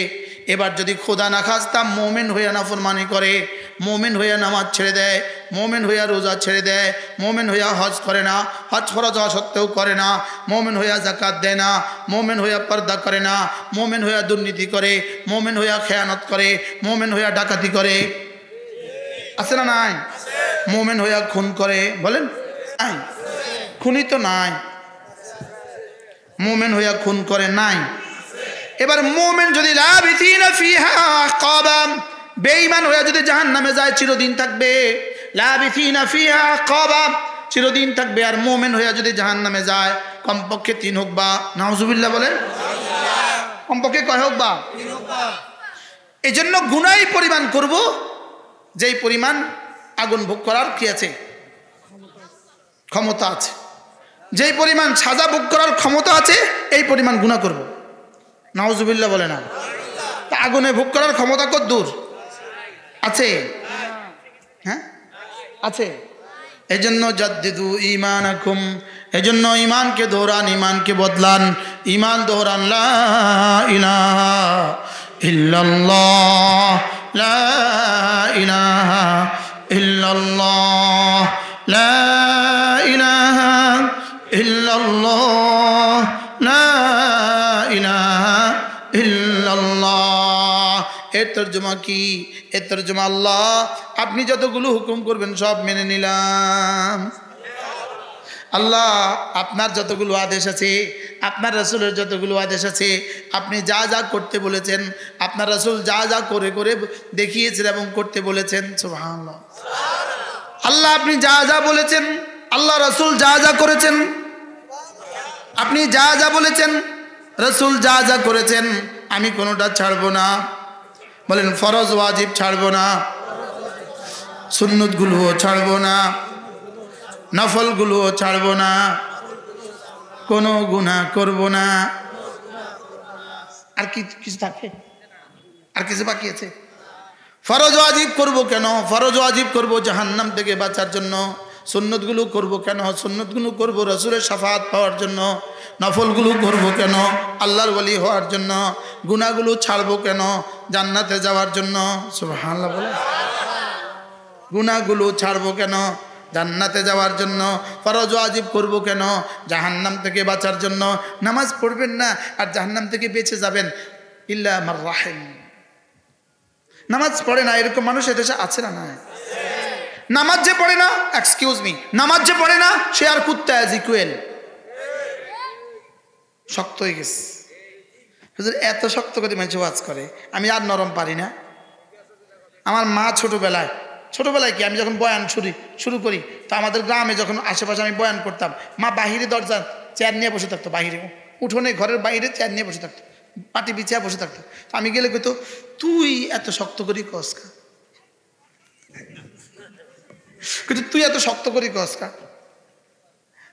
এবার যদি খোদা না খাস্তা মুমিন হইয়া নাফরমানি করে, মুমিন হইয়া নামাজ ছেড়ে দেয়, মুমিন হইয়া রোজা ছেড়ে দেয়, মুমিন হইয়া হজ করে না, হজ ফরজ হওয়া সত্ত্বেও করে না, মুমিন হইয়া যাকাত দেয় না, মুমিন হইয়া পর্দা করে না, মুমিন হইয়া দুর্নীতি করে, মুমিন হইয়া খেয়ানত করে, মুমিন হইয়া ডাকাতি করে, আছে না নাই? মুমিন হইয়া খুন করে, বলেন নাই? খুনি তো নাই, মুমিন হইয়া খুন করে নাই। এবার মুমিন যদি লাবিথিনা ফিহা আহকাবা, বেঈমান হইয়া যদি জাহান্নামে যায় চিরদিন থাকবে, লাবিথিনা ফিহা আহকাবা, চিরদিন থাকবে। আর মুমিন হইয়া যদি জাহান্নামে যায় কমপক্ষে 3 হোক বা, নাউজুবিল্লাহ বলেন, কমপক্ষে কয় হোক বা? এই জন্য গুনাহই পরিমাণ করব যেই পরিমাণ আগুন ভোগ করার কি আছে? ক্ষমতা আছে। যেই পরিমাণ সাজা ভোগ করার ক্ষমতা আছে এই পরিমাণ গুনাহ করব। নাউজুবিল্লাহ বলে না? তা আগুনে ভোগ করার ক্ষমতা কত দূর আছে? হ্যাঁ আছে। এজন্য জাদ্দিদু ঈমানাকুম, এজন্য ঈমানকে দোহরান, ঈমানকে বদলান, ঈমান দোহরান। লা ইলাহা ইল্লাল্লাহ, লা ইলাহা ইল্লাল্লাহ, লা ইলাহা ইল্লাল্লাহ, লা ইলাহা ইল্লাল্লাহ। এর তর্জমা কি? এর তর্জমা আল্লাহ আপনি যতগুলো হুকুম করবেন সব মেনে নিলাম। আল্লাহ আপনার যতগুলো আদেশ আছে, আপনার রাসূলের যতগুলো আদেশ আছে, আপনি যা যা করতে বলেছেন, আপনার রাসূল যা যা করে করে দেখিয়েছেন এবং করতে বলেছেন, সুবহানাল্লাহ। আল্লাহ আপনি যা যা বলেছেন, আল্লাহ রাসূল যা যা করেছেন, আপনি যা যা বলেছেন, রাসূল যা যা করেছেন, আমি কোনোটা ছাড়বো না। বলেন ফরজ ওয়াজিব ছাড়বো না, সুন্নতগুলোও ছাড়বো না, নফলগুলোও ছাড়বো না, কোনো গুনাহ করব না। আর কি কিছু থাকে? আর কিছু বাকি আছে? ফরজ ওয়াজিব করব কেন? ফরজ ওয়াজিব করব জাহান্নাম থেকে বাঁচার জন্য। সুন্নতগুলো করব কেন? সুন্নতগুলো করব রাসূলের শাফাআত পাওয়ার জন্য। নফলগুলো করব কেন? আল্লাহর ওলি হওয়ার জন্য। গুনাহগুলো ছাড়বো কেন? জান্নাতে যাওয়ার জন্য। সুবহানাল্লাহ বলে। গুনাহগুলো ছাড়বো কেন? জান্নাতে যাওয়ার জন্য। ফরজ ওয়াজিব করব কেন? জাহান্নাম থেকে বাঁচার জন্য। নামাজ পড়বেন না আর জাহান্নাম থেকে বেঁচে যাবেন, ইল্লা মার রাহিম। নামাজ পড়ে না এরকম মানুষ এদেশে আছে না? নাই। নামাজ যে পড়ে না, এক্সকিউজ মি, নামাজ যে পড়ে না সে আর কুত্তা অ্যাজ ইকুয়াল। শক্ত হয়ে গেছে হুজুর, এত শক্ত করে মানুষ ওয়াজ করে, আমি আর নরম পারি না। আমার মা ছোটবেলায় কি আমি যখন বয়ান শুরু করি, তো আমাদের গ্রামে যখন আশেপাশে আমি বয়ান করতাম, মা বাহিরে দরজা চেয়ার নিয়ে বসে থাকতো, বাহিরে উঠোনে ঘরের বাইরে চেয়ার নিয়ে বসে থাকতো, পাটি বিছিয়ে বসে থাকতো। তো আমি গেলে কইতো তুই এত শক্ত করি কসকা, কিন্তু তুই এত শক্ত করি কসকা।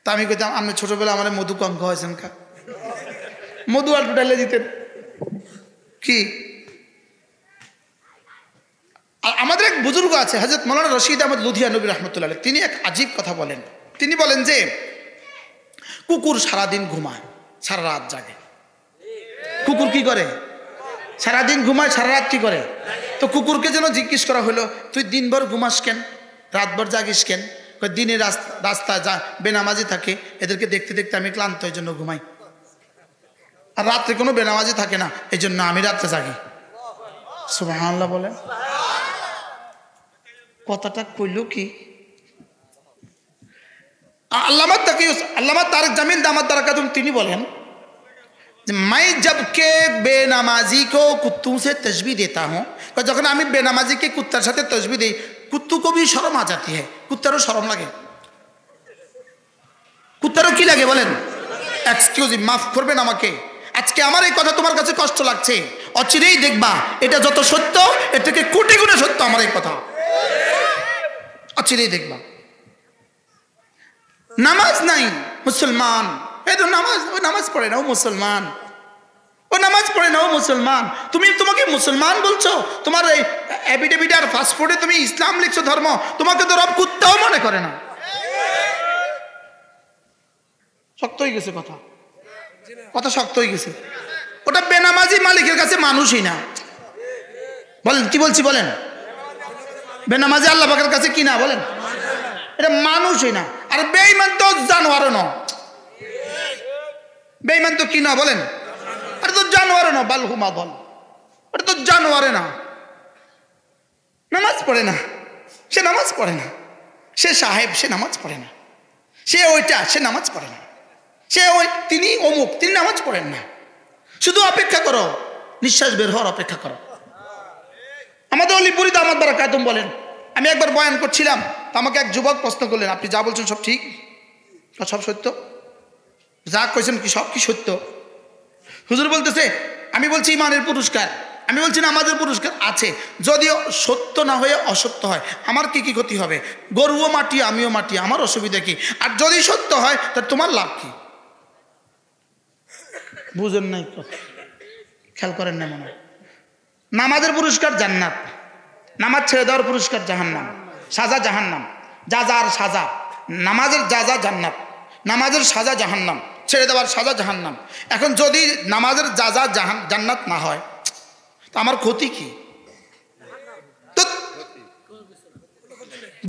তা আমি কইতাম আপনি ছোটবেলা আমার মধু কম খাওয়াইছেন কা? মধু আর ডালে দিতেন কি? আর আমাদের এক বুজুর্গ আছে হযরত মাওলানা রশিদ আহমদ লুধিয়ানবী রাহমাতুল্লাহ আলাইহি, তিনি এক আজীব কথা বলেন। তিনি বলেন যে কুকুর সারাদিন ঘুমায়, সারা রাত জাগে। কুকুর কি করে? সারাদিন ঘুমায়, সারা রাত কি করে? তো কুকুরকে যেন জিজ্ঞেস করা হলো তুই দিনভর ঘুমাস কেন, রাতভর জাগিস কেন? দিনে রাস্তায় যা বেনামাজি থাকে, এদেরকে দেখতে দেখতে আমি ক্লান্ত, এই জন্য ঘুমাই। আর রাত্রে কোনো বেনামাজি থাকে না, এই জন্য আমি রাত্রে জাগি। সুবহানাল্লাহ বলেন। কথাটা কইল কি? আল্লামা তারেক জামিল দামাত বারাকাতুহু তিনি বলেন যে मैं जब के बेनमाजी को कुत्तों से तशबीह देता हूँ, যখন আমি বেনামাজিকে কুত্তার সাথে তসবিহ দেই, কুত্তু को भी शर्म आ जाती है, কুত্তারও শরম লাগে। কুত্তারও কি লাগে বলেন? এক্সকিউজ মি, মাফ করবেন আমাকে, আজকে আমার এই কথা তোমার কাছে কষ্ট লাগছে, অচিরেই দেখবা এটা যত সত্য এর থেকে কোটি গুণে সত্য আমার এই কথা, অচিরেই দেখবা। নামাজ নাই মুসলমান, এই তো নামাজ পড়ে না ও মুসলমান, ও নামাজ পড়ে না ও মুসলমান। তোমাকে মুসলমান বলছো, তোমার এই এফিডেভিট আর পাসপোর্টে তুমি ইসলাম লিখছো ধর্ম, তোমাকে তো রব কুত্তাও মনে করে না। শক্ত হয়ে গেছে কথা, কথা শক্ত হয়ে গেছে। ওটা বেনামাজি মালিকের কাছে মানুষই না। বলেন কি বলছি বলেন? বেনামাজি আল্লাহ পাকের কাছে কি না বলেন? এটা মানুষই না। আর বেঈমান তো জানোয়ারও না, বেঈমান তো কি না বলেন? আরে তো জানোয়ারে না, বালহুমা বল, ওটা তো জানোয়ারে না। নামাজ পড়ে না, সে নামাজ পড়ে না। সে সাহেব, সে নামাজ পড়ে না। সে ওইটা, সে নামাজ পড়ে না। সে ওই তিনি অমুক, তিনি নামাজ পড়েন না। শুধু অপেক্ষা করো, নিঃশ্বাস বের হওয়ার অপেক্ষা করো। আমাদের অলিপুরি দামাত বারাকাতুহু বলেন, আমি একবার বয়ান করছিলাম, আমাকে এক যুবক প্রশ্ন করলেন, আপনি যা বলছেন সব ঠিক, সব সত্য, যা কইছেন কি সব কি সত্য? হুজুর বলতেছে, আমি বলছি ইমানের পুরস্কার, আমি বলছি নামাজের পুরস্কার আছে, যদিও সত্য না হয়ে অসত্য হয় আমার কি কি ক্ষতি হবে? গরুও মাটি, আমিও মাটি, আমার অসুবিধা কি? আর যদি সত্য হয় তাহলে তোমার লাভ কি? বুঝেন নাই, খেয়াল করেন না মনে হয়। নামাজের পুরস্কার জান্নাত, নামাজ ছেড়ে দেওয়ার পুরস্কার জাহান্নাম, সাজা জাহান্নাম, যার সাজা। নামাজের যাজা জান্নাত, নামাজের সাজা জাহান্নাম, ছেড়ে দেওয়ার সাজা জাহান্নাম। এখন যদি নামাজের যাজা জান্নাত না হয় তো আমার ক্ষতি কি? তো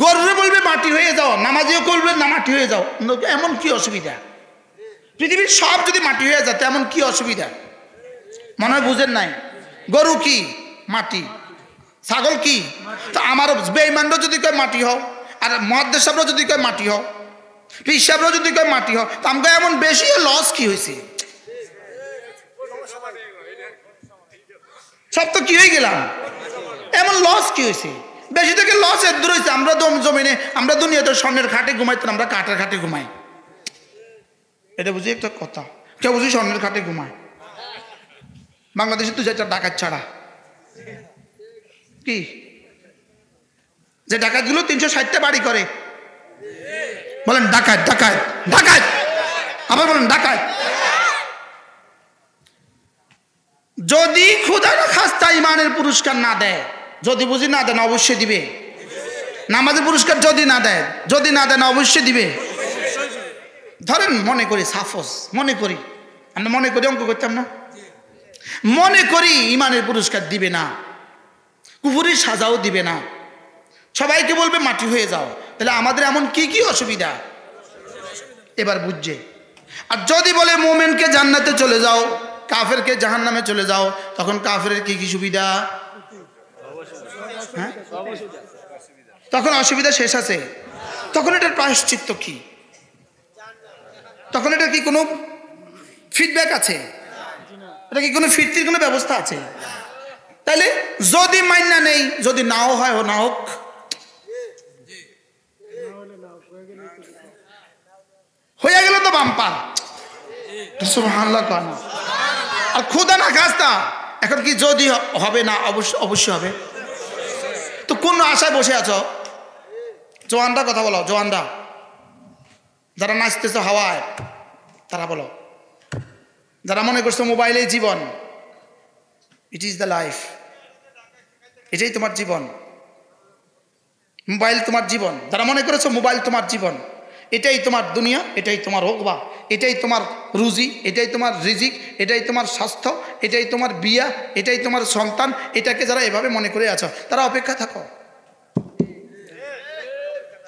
গরুরে বলবে মাটি হয়ে যাও, নামাজিও করবে না মাটি হয়ে যাও, এমন কি অসুবিধা? পৃথিবীর সব যদি মাটি হয়ে যায় এমন কি অসুবিধা? মনে হয় বুঝেন নাই। গরু কি? মাটি। ছাগল কি? তো আমার বেঈমানরা যদি কয় মাটি হও, আর মুহাদ্দিস সাহেবরা যদি কয় মাটি হও, পীর সাহেবরা যদি কয় মাটি হও, তো আমাকে এমন বেশি লস কি হয়েছে? সব তো কি হয়ে গেলাম, এমন লস কি হয়েছে? বেশি থেকে লস এর দূর হয়েছে। আমরা জমিনে, আমরা দুনিয়াতে স্বর্ণের খাটে ঘুমাইতাম, আমরা কাঠের খাটে ঘুমাই। এটা বুঝি একটা কথা? কেউ বুঝি স্বর্ণের খাটে ঘুমায়? বাংলাদেশে তো যেটা ডাকাত ছাড়া কি, যে ডাকাতগুলো 360টা বাড়ি করে, বলেন ডাকাত ডাকাত ডাকাত, আবার বলেন ডাকাত। যদি খোদা না খাস্তা ইমানের পুরস্কার না দেয়, যদি বুঝি না দেন অবশ্যই দিবে। নামাজের পুরস্কার যদি না দেয়, যদি না দেন অবশ্যই দিবে। ধরেন মনে করি, সাপোজ মনে করি, আমরা মনে করি, অঙ্ক করতাম না, মনে করি ইমানের পুরস্কার দিবে না, কুফুরির সাজাও দিবে না, সবাইকে বলবে মাটি হয়ে যাও, তাহলে আমাদের এমন কি কি অসুবিধা এবার বুঝছে। আর যদি বলে মুমিনকে জান্নাতে চলে যাও, কাফেরকে জাহান্নামে চলে যাও, তখন কাফেরের কি কি সুবিধা? হ্যাঁ, তখন অসুবিধা শেষ আছে। তখন এটার প্রায়শ্চিত্ত কি? তখন এটা কি কোনো ফিডব্যাক আছে? এটা কি কোনো ফিরতির কোনো ব্যবস্থা আছে? তাহলে যদি মাইনা নেই, যদি নাও হয় ও না হোক, হয়ে গেল তো বাম্পার। সুবহানাল্লাহ। আর খোদা না খাস্তা এখন কি যদি হবে না, অবশ্যই হবে। তো কোন আশায় বসে আছো? জওয়ানরা কথা বলো, জওয়ানরা যারা নাচতেছো হাওয়ায়, তারা বলো। যারা মনে করছো মোবাইলেই জীবন, ইট ইজ দ্য লাইফ, এটাই তোমার জীবন, মোবাইল তোমার জীবন। যারা মনে করেছো মোবাইল তোমার জীবন, এটাই তোমার দুনিয়া, এটাই তোমার ওকবা, এটাই তোমার রুজি, এটাই তোমার রিজিক, এটাই তোমার স্বাস্থ্য, এটাই তোমার বিয়া, এটাই তোমার সন্তান, এটাকে যারা এভাবে মনে করে আছো, তারা অপেক্ষা থাকো।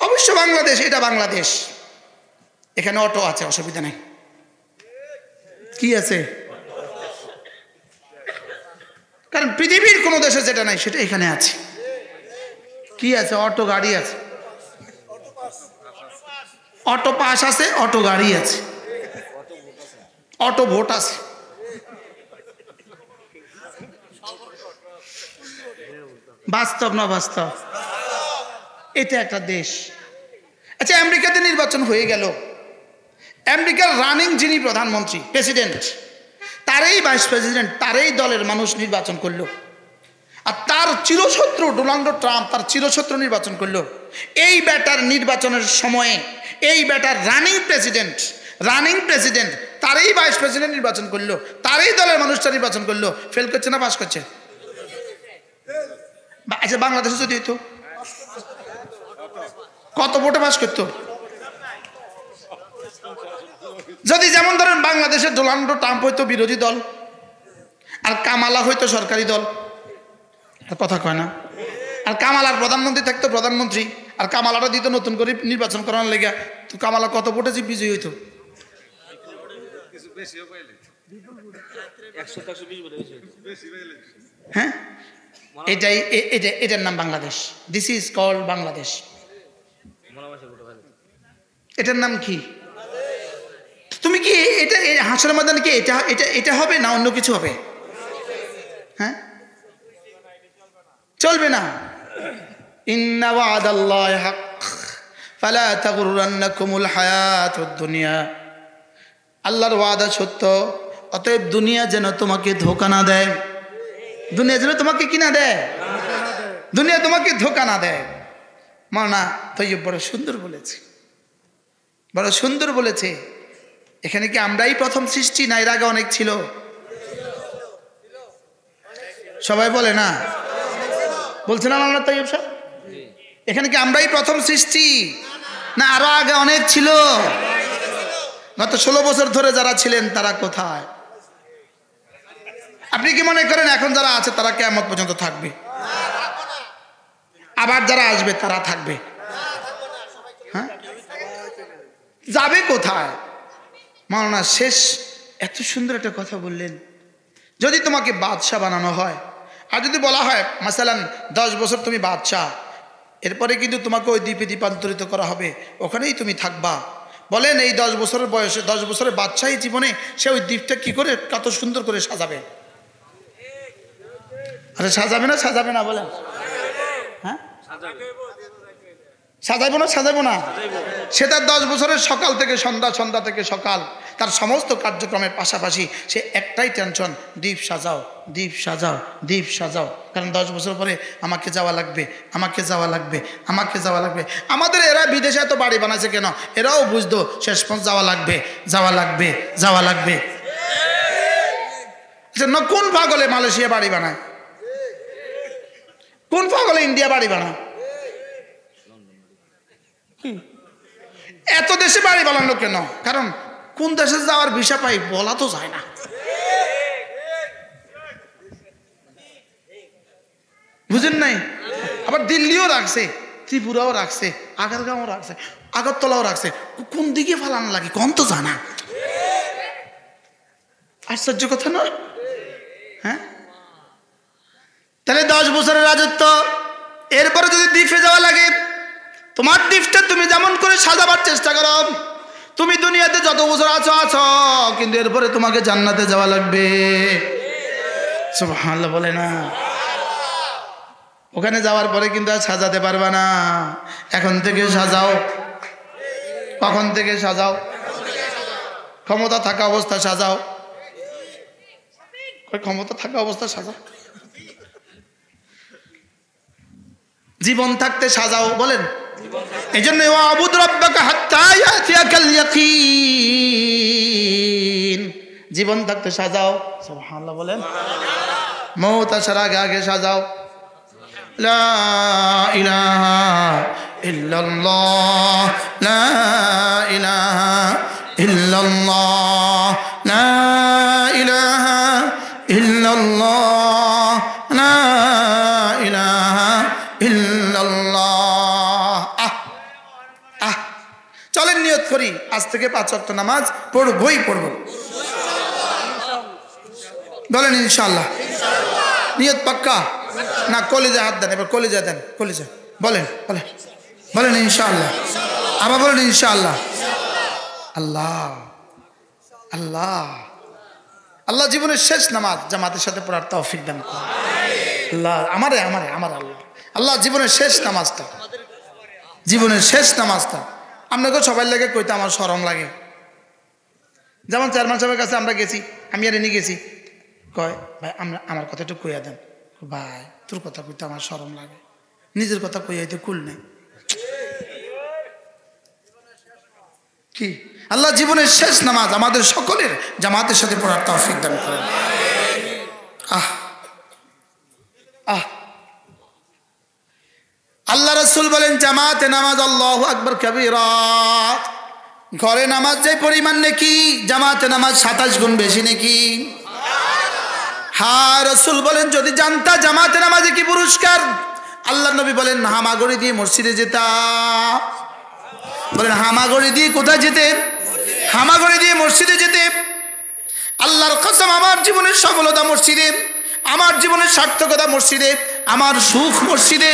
অবশ্য বাংলাদেশ, এটা বাংলাদেশ, এখানে অটো আছে, অসুবিধা নেই। কি আছে? কারণ পৃথিবীর কোনো দেশে যেটা নাই সেটা এখানে আছে। কি আছে? অটো গাড়ি আছে। অটো পাস আছে, অটো গাড়ি আছে, অটো ভোট আছে। বাস্তব না বাস্তব? এটা একটা দেশ। আচ্ছা, আমেরিকাতে নির্বাচন হয়ে গেল, আমেরিকার রানিং যিনি প্রধানমন্ত্রী প্রেসিডেন্ট, তারই ভাইস প্রেসিডেন্ট, তারই দলের মানুষ নির্বাচন করলো, আর তার চিরশত্রু ডোনাল্ড ট্রাম্প তার চিরশত্রু নির্বাচন করলো। এই ব্যাটার নির্বাচনের সময়ে এই ব্যাটার রানিং প্রেসিডেন্ট তারই ভাইস প্রেসিডেন্ট নির্বাচন করলো, তারই দলের মানুষটা নির্বাচন করলো। ফেল করছে না পাস করছে? আচ্ছা, বাংলাদেশে যদি হইতো কত ভোটে পাস করতো? যদি যেমন ধরেন বাংলাদেশে ডোনাল্ড ট্রাম্প হইতো বিরোধী দল, আর কামালা হইতো সরকারি দল, কথা কয় না? আর কামালার প্রধানমন্ত্রী থাকতো প্রধানমন্ত্রী, আর কামালাটা দিত নতুন করে নির্বাচন করার লেগে, তো কামালা কত ভোটে বিজয়ী হইতো? হ্যাঁ, এটার নাম Bangladesh. This is called Bangladesh. এটার নাম কি? তুমি কি এটা হাসরের ময়দানে কি এটা হবে না অন্য কিছু হবে? হ্যাঁ, চলবে না। ইন্না ওয়াদাল্লাহি হক ফালা তাগুররান্নাকুমুল হায়াতুদ দুনিয়া। আল্লাহর ওয়াদা সত্য, অতএব দুনিয়া যেন তোমাকে ধোঁকা না দেয়। দুনিয়া যেন তোমাকে কি না দেয়? দুনিয়া তোমাকে ধোঁকা না দেয়। মাওলানা তৈয়ব বড় সুন্দর বলেছে, বড় সুন্দর বলেছে। এখানে কি আমরাই প্রথম সৃষ্টি, না এর আগে অনেক ছিল? সবাই বলে না, বলছে না মাওলানা তৈয়ব সাহেব? এখানে কি আমরাই প্রথম সৃষ্টি, না আরো আগে অনেক ছিল? গত 16 বছর ধরে যারা ছিলেন তারা কোথায়? আপনি কি মনে করেন এখন যারা আছে তারা কিয়ামত পর্যন্ত থাকবে? আবার যারা আসবে তারা থাকবে? হ্যাঁ, যাবে কোথায়? মাওলানা শেষ এত সুন্দর একটা কথা বললেন, যদি তোমাকে বাদশাহ বানানো হয়, আর যদি বলা হয় মাসালান 10 বছর তুমি বাদশাহ, এরপরে কিন্তু তোমাকে ওই দ্বীপে দ্বীপান্তরিত করা হবে, ওখানেই তুমি থাকবা। বলেন এই 10 বছরের বয়সে, 10 বছরের বাদশাহী জীবনে সে ওই দ্বীপটা কি করে কত সুন্দর করে সাজাবে? আরে সাজাবে না, সাজাবে না বলেন? হ্যাঁ, সাজাইবো না, সাজাইবো না? সে তার 10 বছরের সকাল থেকে সন্ধ্যা, সন্ধ্যা থেকে সকাল, তার সমস্ত কার্যক্রমের পাশাপাশি সে একটাই টেনশন, দ্বীপ সাজাও, দ্বীপ সাজাও, দ্বীপ সাজাও। কারণ 10 বছর পরে আমাকে যাওয়া লাগবে, আমাকে যাওয়া লাগবে, আমাকে যাওয়া লাগবে। আমাদের এরা বিদেশে এত বাড়ি বানাইছে কেন? এরাও বুঝতো শেষ পর্যন্ত যাওয়া লাগবে, যাওয়া লাগবে, যাওয়া লাগবে। কোন পাগলে মালয়েশিয়া বাড়ি বানায়? কোন পাগলে ইন্ডিয়া বাড়ি বানায়? এত দেশে বাড়ি বানানো কেন? কারণ কোন দেশে যাওয়ার ভিসা পাই বলা তো যায় না। বুঝেন নাই? আবার দিল্লিও রাখছে, ত্রিপুরাও রাখছে, আগারগাঁও রাখছে, আগরতলাও রাখছে। কোন দিকে ফালানো লাগে কোন তো জানা? আশ্চর্য কথা না? হ্যাঁ, তাহলে 10 বছরের রাজত্ব, এরপরে যদি দ্বীপে যাওয়া লাগে, তোমার দ্বীপটা তুমি যেমন করে সাজাবার চেষ্টা করো, তুমি দুনিয়াতে যত বছর আছো আছো, কিন্তু এরপরে তোমাকে জান্নাতে যাওয়া লাগবে। সুবহানাল্লাহ বলে না? ওখানে যাওয়ার পরে কিন্তু আর সাজাতে পারবে না। এখন থেকে সাজাও। কখন থেকে সাজাও? ক্ষমতা থাকা অবস্থা সাজাও। ক্ষমতা থাকা অবস্থা সাজাও, জীবন থাকতে সাজাও। বলেন এই জন্য ওয়াবুদ রাব্বাকা হাত্তা ইয়াতিয়াকাল ইয়াকিন, জীবন থাকতে সাজাও। সুবহানাল্লাহ বলেন। মওত আসার আগে আগে সাজাও। লা ইলাহা ইল্লাল্লাহ, লা ইলাহা ইল্লাল্লাহ, লা ইলাহা ইল্লাল্লাহ, লা ইলাহা ইল্লাল্লাহ। চলেন নিয়ত করি, আজ থেকে 5 ওয়াক্ত নামাজ পড়বই পড়ব। বলেন ইনশাআল্লাহ। নিয়ত পাক্কা না? কলিজা হাত দেন, এবার কলিজা দেন, কলিজা বলেন, বলেন, বলেন ইনশাআল্লাহ। আবার বলেন ইনশাআল্লাহ। আল্লাহ আল্লাহ আল্লাহ জীবনের শেষ নামাজ জামাতের সাথে পড়ার তৌফিক দান করুন আল্লাহ। আমার আল্লাহ আল্লাহ জীবনের শেষ নামাজটা, জীবনের শেষ নামাজটা আপনাকে সবাই লাগে কইতে আমার শরম লাগে। যেমন চেয়ারম্যান সাহেবের কাছে আমরা গেছি, আমি আর এনে গেছি, কয় ভাই আমার কথা একটু কইয়া দেন। ভাই তোর কথা কইতে আমার শরম লাগে, নিজের কথা কইয়াইতে কুল নেই। কি আল্লাহ জীবনের শেষ নামাজ আমাদের সকলের জামাতের সাথে পড়ার তৌফিক দান করেন। আল্লাহ রাসূল বলেন জামাতে নামাজ আল্লাহু আকবার কাবীরা। ঘরে নামাজ যে পরিমাণ নেকি, জামাতে নামাজ 27 গুণ বেশি নেকি। হ্যাঁ, রাসূল বলেন যদি জানতা জামাতে নামাজে কি পুরস্কার, আল্লাহ নবী বলেন হামাগুড়ি দিয়ে মসজিদে যেতাম। বলেন হামাগুড়ি দিয়ে কোথায় যেতে? হামাগুড়ি দিয়ে মসজিদে যেতে। আল্লাহর কসম, আমার জীবনের সফলতা মসজিদে, আমার জীবনের সার্থকতা মসজিদে, আমার সুখ মসজিদে,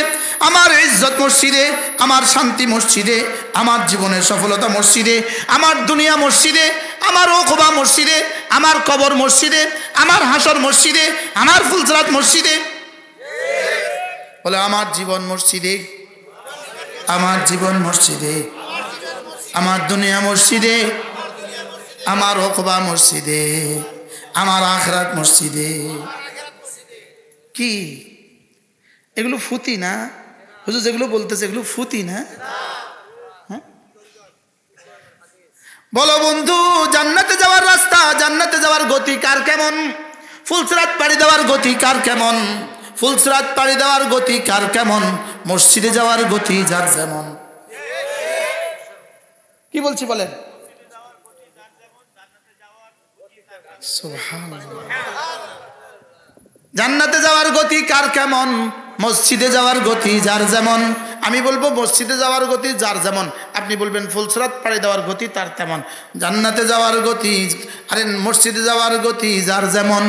আমার ইজ্জত মসজিদে, আমার শান্তি মসজিদে, আমার জীবনের সফলতা মসজিদে, আমার দুনিয়া মসজিদে, আমার ওকবা মসজিদে, আমার কবর মসজিদে, আমার হাসর মসজিদে, আমার ফুলসরাত মসজিদে। বলে আমার জীবন মসজিদে, আমার জীবন মসজিদে, আমার দুনিয়া মসজিদে, আমার ওকবা মসজিদে, আমার আখিরাত মসজিদে। কি এগুলো ফুতি না হুজুর? যেগুলো বলতেছে এগুলো ফুতি না? হ্যাঁ, বলো বন্ধু, জান্নাতে যাওয়ার রাস্তা, জান্নাতে যাওয়ার গতি কার কেমন? ফুলসরাত পাড়ি দেওয়ার গতি কার কেমন? ফুলসরাত পাড়ি দেওয়ার গতি কার কেমন? মসজিদে যাওয়ার গতি যার যেমন। কি বলছি বলেন? সুবহানাল্লাহ। জান্নাতে যাওয়ার গতি কার কেমন? মসজিদে যাওয়ার গতি যার যেমন। আমি বলবো মসজিদে যাওয়ার গতি যার যেমন, আপনি বলবেন ফুলসরাত পাড়ি দেওয়ার গতি তার তেমন। জান্নাতে যাওয়ার গতি, আরে মসজিদে যাওয়ার গতি যার যেমন।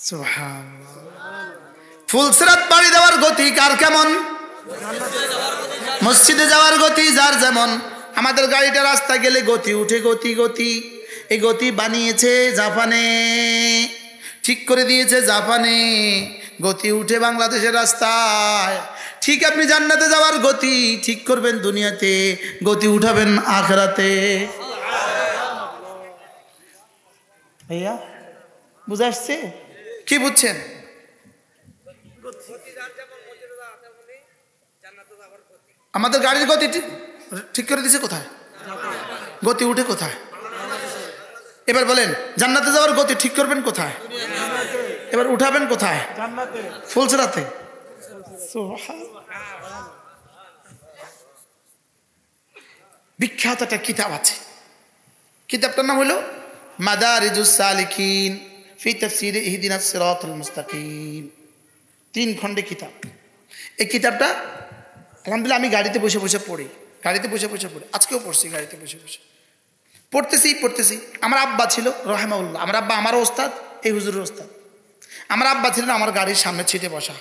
সুবহানাল্লাহ। ফুলসরাত পাড়ি দেওয়ার গতি কার কেমন? মসজিদে যাওয়ার গতি যার যেমন। আমাদের গাড়িটা রাস্তা গেলে গতি উঠে, গতি গতি। এই গতি বানিয়েছে জাপানে, ঠিক করে দিয়েছে জাপানে, গতি উঠে বাংলাদেশের রাস্তায়। ঠিক আপনি জান্নাতে যাওয়ার গতি ঠিক করবেন দুনিয়াতে, গতি উঠাবেন আখিরাতে। ভাইয়া বুঝে আসছে? কি বুঝছেন? আমাদের গাড়ির গতি ঠিক করে দিয়েছে কোথায়? গতি উঠে কোথায়? এবার বলেন জান্নাতে যাওয়ার গতি ঠিক করবেন কোথায়? এবার উঠাবেন কোথায়? ফুলসরাতে। বিখ্যাত একটা কিতাব আছে, কিতাবটার নাম হলো মাদারিজুস সালিকিন ফি তাফসীর ইহদিনাস সিরাতাল মুস্তাকিম। 3 খণ্ডে কিতাব। এই কিতাবটা আলহামদুলিল্লাহ আমি গাড়িতে বসে বসে পড়ি, গাড়িতে বসে বসে পড়ি। আজকেও পড়ছি গাড়িতে বসে বসে, পড়তেছি। আমার আব্বা ছিল রহমাউল্লাহ, আমার আব্বা আমারও ওস্তাদ, এই হুজুরের ওস্তাদ। আমার আব্বা ছিলেন আমার গাড়ির সামনে ছিটে বসা।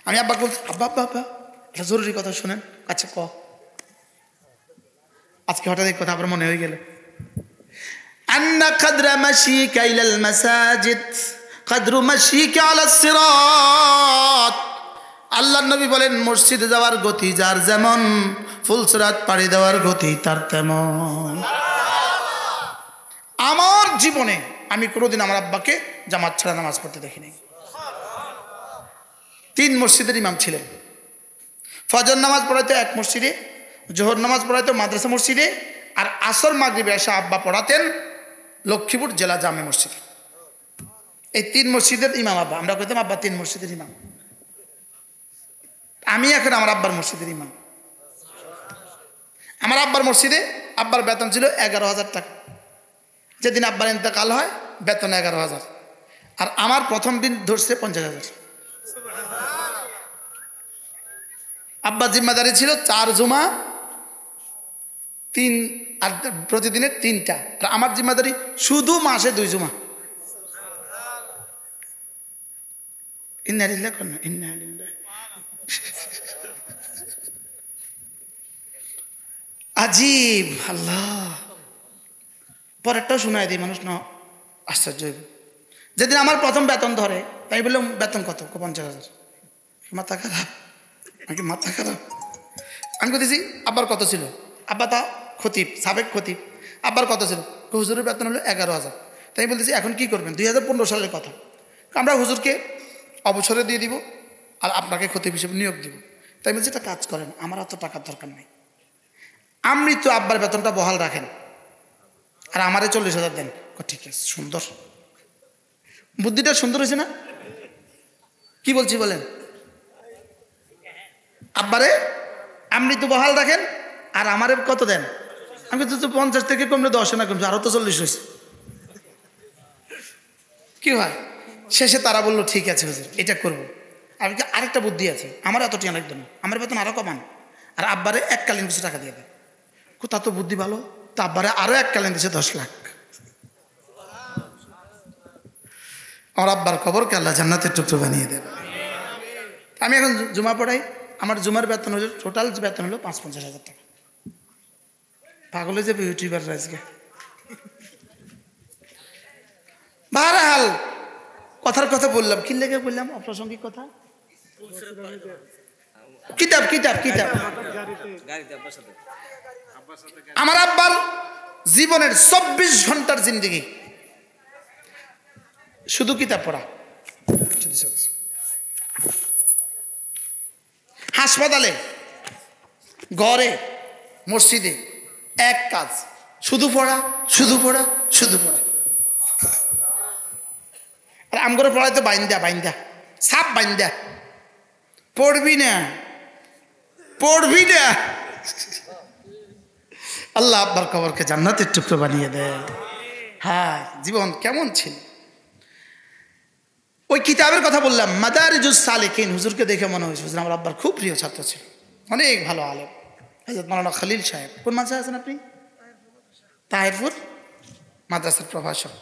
আমি আব্বাকে বলছি আব্বা আব্বা আব্বা একটা জরুরি কথা শুনেন। আচ্ছা ক। আজকে হঠাৎ এই কথা আমার মনে হয়ে গেল। আন্না কাদরা মাশিকা ইলাল মাসাজিদ কাদরু মাশিকা আলাস সিরাত। আল্লাহর নবী বলেন মসজিদে যাওয়ার গতি যার যেমন, ফুলসরাত পাড়ি দেওয়ার গতি তার তেমন। আমার জীবনে আমি কোনোদিন আমার আব্বাকে জামাত ছাড়া নামাজ পড়তে দেখিনি। 3 মসজিদের ইমাম ছিলেন। ফজর নামাজ পড়াইতো এক মসজিদে, জোহর নামাজ পড়াইতো মাদ্রাসা মসজিদে, আর আসর মাগরিব এশা আব্বা পড়াতেন লক্ষ্মীপুর জেলা জামে মসজিদে। এই 3 মসজিদের ইমাম আব্বা। আমরা কইতাম আব্বা 3 মসজিদের ইমাম। আমি এখন আমার আব্বার মসজিদের ইমাম। আমার আব্বার মসজিদে আব্বার বেতন ছিল 11,000 টাকা। যেদিন আব্বার ইন্তেকাল হয় বেতন 11,000, আর আমার প্রথম দিন ধরছে 50,000। আব্বার জিম্মাদারি ছিল 4 জুমা 3, আর প্রতিদিনের 3টা। আমার জিম্মাদারি শুধু মাসে 2 জুমা। ইন্না লিল্লাহি ওয়া ইন্না ইলাইহি রাজিউন। আজীব আল্লাহ। পরেরটাও শোনায় দিই, মানুষ না আশ্চর্য হইব। যেদিন আমার প্রথম বেতন ধরে, আমি বললাম বেতন কত? 50,000। মাথা খারাপ, নাকি মাথা খারাপ? আমি বলতেছি আব্বার কত ছিল? আব্বা তা খতিব, সাবেক খতিব। আব্বার কত ছিল? হুজুরের বেতন হলো 11,000। তাই আমি বলতেছি এখন কি করবেন? 2015 সালের কথা। আমরা হুজুরকে অবসরে দিয়ে দিব আর আপনাকে খতিব হিসেবে নিয়োগ দিব। তাই বলছি একটা কাজ করেন, আমার অত টাকার দরকার নেই, আপনি তো আব্বার বেতনটা বহাল রাখেন আর আমারে 40,000 দেন। ঠিক আছে, সুন্দর বুদ্ধিটা, সুন্দর হয়েছে না? কি বলছি বলেন? আব্বারে আপনি তো বহাল রাখেন আর আমারে কত দেন? আমি তো 50 থেকে কমলে 10 না কমছে, আরো তো 40 হয়েছে। কি হয়? শেষে তারা বললো ঠিক আছে হুজুর, এটা করবো। আর আরেকটা বুদ্ধি আছে, আমার এত টিয়া লাগবে না, আমার বেতন আরো কমান আর আব্বারে এককালীন কিছু টাকা দিয়ে দেয়। তা তো বুদ্ধি ভালো। তা আব্বারে আরো এককালীন দিচ্ছে 10 লাখ। আমার আব্বার খবরকে আল্লাহ জান্নাতের টুকরো বানিয়ে দেবে। আমি এখন জুমা পড়াই, আমার জুমার বেতন হলো, টোটাল বেতন হলো 50,000 টাকা। পাগল হয়ে যাবে ইউটিউবার আজকে। বারহাল কথার কথা বললাম, কি লেগে বললাম? অপ্রাসঙ্গিক কথা। কিতাব কিতাব কিতাব। আমার আব্বার জীবনের 24 ঘন্টার জিন্দেগি শুধু কিতাব পড়া। হাসপাতালে, ঘরে, মসজিদে এক কাজ, শুধু পড়া, শুধু পড়া, শুধু পড়া। আর আমগরে পড়াইতে বাইন্দা বাইন্দা, সাপ বাইন্দা, পড়বি না, পড়বি না। আল্লাহ আব্বার কবরকে জান্নাতের টুকরো বানিয়ে দেয়। হ্যাঁ, জীবন কেমন ছিল। ওই কিতাবের কথা বললাম, মাদারিজুস সালিকিন। হুজুরকে দেখে মনে হয়েছে হুজুর আমার আব্বার খুব প্রিয় ছাত্র ছিল, অনেক ভালো আলেম। হযরত মাওলানা খলিল সাহেব। কোন মাদ্রাসায় আছেন আপনি? তাহিরপুর মাদ্রাসার প্রভাষক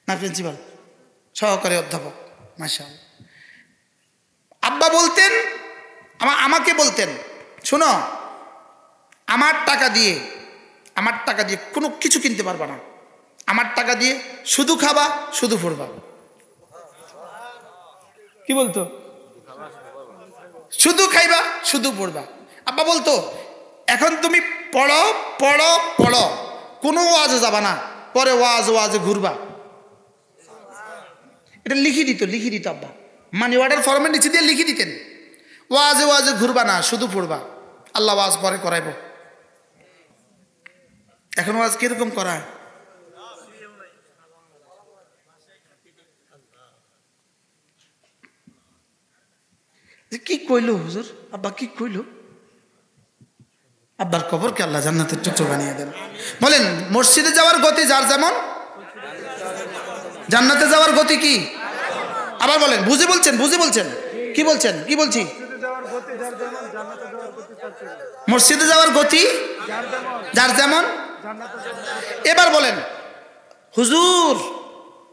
না প্রিন্সিপাল, সহকারী অধ্যাপক, মাশাআল্লাহ। আব্বা বলতেন, আমাকে বলতেন, শোনো, আমার টাকা দিয়ে কোনো কিছু কিনতে পারবা না, আমার টাকা দিয়ে শুধু খাবা, শুধু পড়বা। কি বলতো? শুধু খাইবা, শুধু পড়বা। আব্বা বলতো এখন তুমি পড়ো পড়ো পড়ো, কোনো ওয়াজে যাবা না, পরে ওয়াজে ঘুরবা। এটা লিখে দিত আব্বা, মানি অর্ডার ফর্মের নিচে দিয়ে লিখে দিতেন, ওয়াজে ঘুরবা না, শুধু পড়বা, আল্লাহ ওয়াজ পরে করাইব। এখন ওয়াজ কিরকম করায়? কি কইলো হুজুর? আব্বা কি কইলো? আব্বার কবরকে আল্লাহ জান্নাতের টুকরো বানিয়ে দেন। বলেন, মসজিদে যাওয়ার গতি যার যেমন, জান্নাতে যাওয়ার গতি কি? আবার বলেন, বুঝে বলছেন, কি বলছেন? কি বলছি? মসজিদে যাওয়ার গতি যার যেমন। এবার বলেন, হুজুর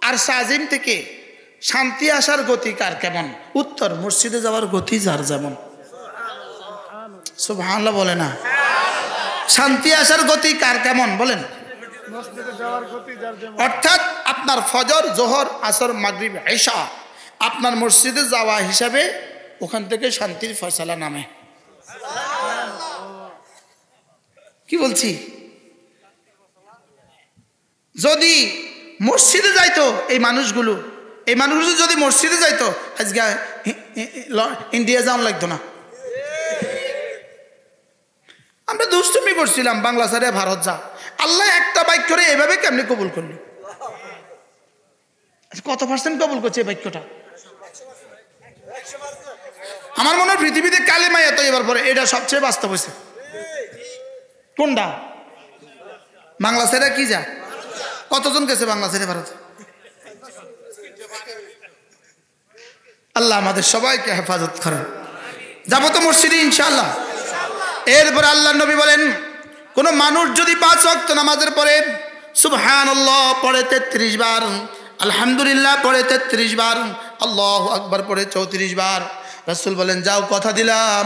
আর সাজিম থেকে শান্তি আসার গতি কার কেমন? উত্তর, মসজিদে যাওয়ার গতি যার যেমন। সুবহানাল্লাহ বলে না? শান্তি আসার গতি কার কেমন? বলেন। অর্থাৎ আপনার ফজর, জোহর, আসর, মাগরিব, ইশা আপনার মসজিদে যাওয়া হিসাবে ওখান থেকে শান্তির ফয়সালা নামে। কি বলছি? যদি মসজিদে যাইতো এই মানুষগুলো যদি মসজিদে যাইতো, আজকে ইন্ডিয়া যাওয়া লাগতো না। আমরা দুষ্টুমি করছিলাম, বাংলা ছেড়ে ভারত যা। আল্লাহ একটা বাক্য করে এভাবে কেমনি কবুল করলো? কত % কবুল করছে এই বাক্যটা? আমার মনে হয় পৃথিবীতে কালেমা এত এবার পরে এটা সবচেয়ে বাস্তব হয়েছে। কোনটা? বাংলা ছেড়ে কি যা? কতজন গেছে বাংলা ছেড়ে ভারত? আল্লাহ আমাদের সবাইকে হেফাজত করেন। যাবো তো মসজিদে ইনশাআল্লাহ। এরপর আল্লাহ নবী বলেন, কোন মানুষ যদি 5 ওয়াক্ত নামাজের পরে সুবহানাল্লাহ পড়ে 33 বার, আলহামদুলিল্লাহ পড়ে 33 বার, আল্লাহু আকবার পড়ে 34 বার, রাসূল বলেন যাও কথা দিলাম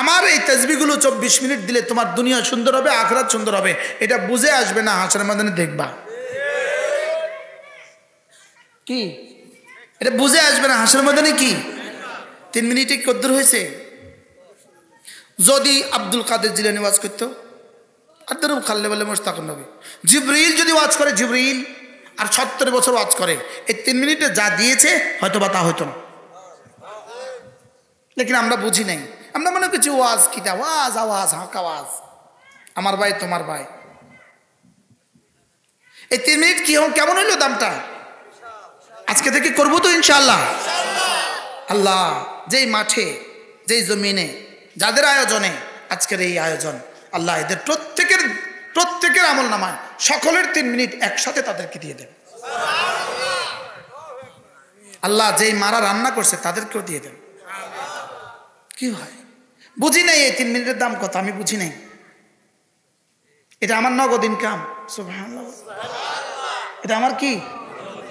আমার এই তাসবিহগুলো 24 মিনিট দিলে তোমার দুনিয়া সুন্দর হবে, আখিরাত সুন্দর হবে। এটা বুঝে আসবে না, হাসরের ময়দানে দেখবা। কি এটা বুঝে আসবে না, হাসরের ময়দানে কি 3 মিনিটে কদ্দুর হয়েছে। যদি আব্দুল কাদের জিলানী ওয়াজ করতো, আদরু খাল্লে বলে মুশতাকুন নবী, জিবরিল যদি ওয়াজ করে, জিবরিল আর 70 বছর ওয়াজ করে, এই 3 মিনিটে যা দিয়েছে হয়তো বা তা হইতো না। লেকিন আমরা বুঝি নাই, আমরা মনে করছি ওয়াজ কিতা, ওয়াজ আওয়াজ হাঁক আওয়াজ, আমার ভাই তোমার ভাই। এই 3 মিনিট কি কেমন হইলো দামটা? আজকে থেকে করবো তো ইনশাআল্লাহ। আল্লাহ যেই মাঠে, যেই জমিনে, যাদের আয়োজনে আজকের এই আয়োজন, আল্লাহ এদের প্রত্যেকের আমল নামায় সকলের 3 মিনিট একসাথে তাদেরকে দিয়ে দেন। আল্লাহ যেই মারা রান্না করছে তাদেরকেও দিয়ে দেন। কি হয় বুঝি নাই, এই 3 মিনিটের দাম কত আমি বুঝি নাই। এটা আমার নগদ ইনকাম, সুবহানাল্লাহ। এটা আমার কি?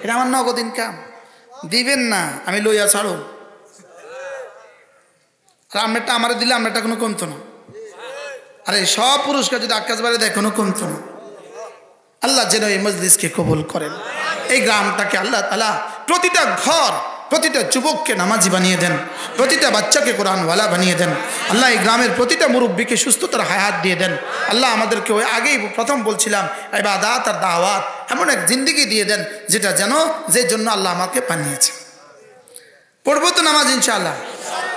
এটা আমার নগদ ইনকাম। দিবেন না, আমি লইয়া ছাড়ো। আর আমরাটা আমার দিলে আমরাটা কোনো কমতো না। আরে সব পুরস্কার যদি আকাশ বাড়ি দেয় কোনো কমতো না। আল্লাহ যেন এই মজলিসকে কবুল করেন, এই গ্রামটাকে আল্লাহ তাআলা প্রতিটা ঘর, প্রতিটা যুবককে নামাজি বানিয়ে দেন, প্রতিটা বাচ্চাকে কোরআনওয়ালা বানিয়ে দেন। আল্লাহ এই গ্রামের প্রতিটা মুরব্বীকে সুস্থতার হায়াত দিয়ে দেন। আল্লাহ আমাদেরকে ওই আগেই প্রথম বলছিলাম ইবাদত আর দাওয়াত এমন এক জিন্দেগি দিয়ে দেন যেটা যেন, যে জন্য আল্লাহ আমাকে বানিয়েছে। পড়বো তো নামাজ ইনশাআল্লাহ,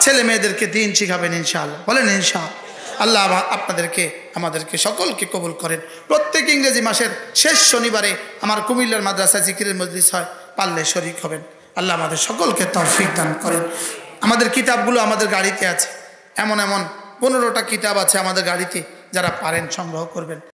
ছেলে মেয়েদেরকে দিন শিখাবেন ইনশাআল্লাহ, বলেন ইনশাআল্লাহ। আল্লাহ আপনাদেরকে আমাদেরকে সকলকে কবুল করেন। প্রত্যেক ইংরেজি মাসের শেষ শনিবারে আমার কুমিল্লার মাদ্রাসা জিকিরের মজলিস হয়, পারলে শরীক হবেন। আল্লাহ আমাদের সকলকে তৌফিক দান করেন। আমাদের কিতাবগুলো আমাদের গাড়িতে আছে, এমন 15টা কিতাব আছে আমাদের গাড়িতে, যারা পারেন সংগ্রহ করবেন।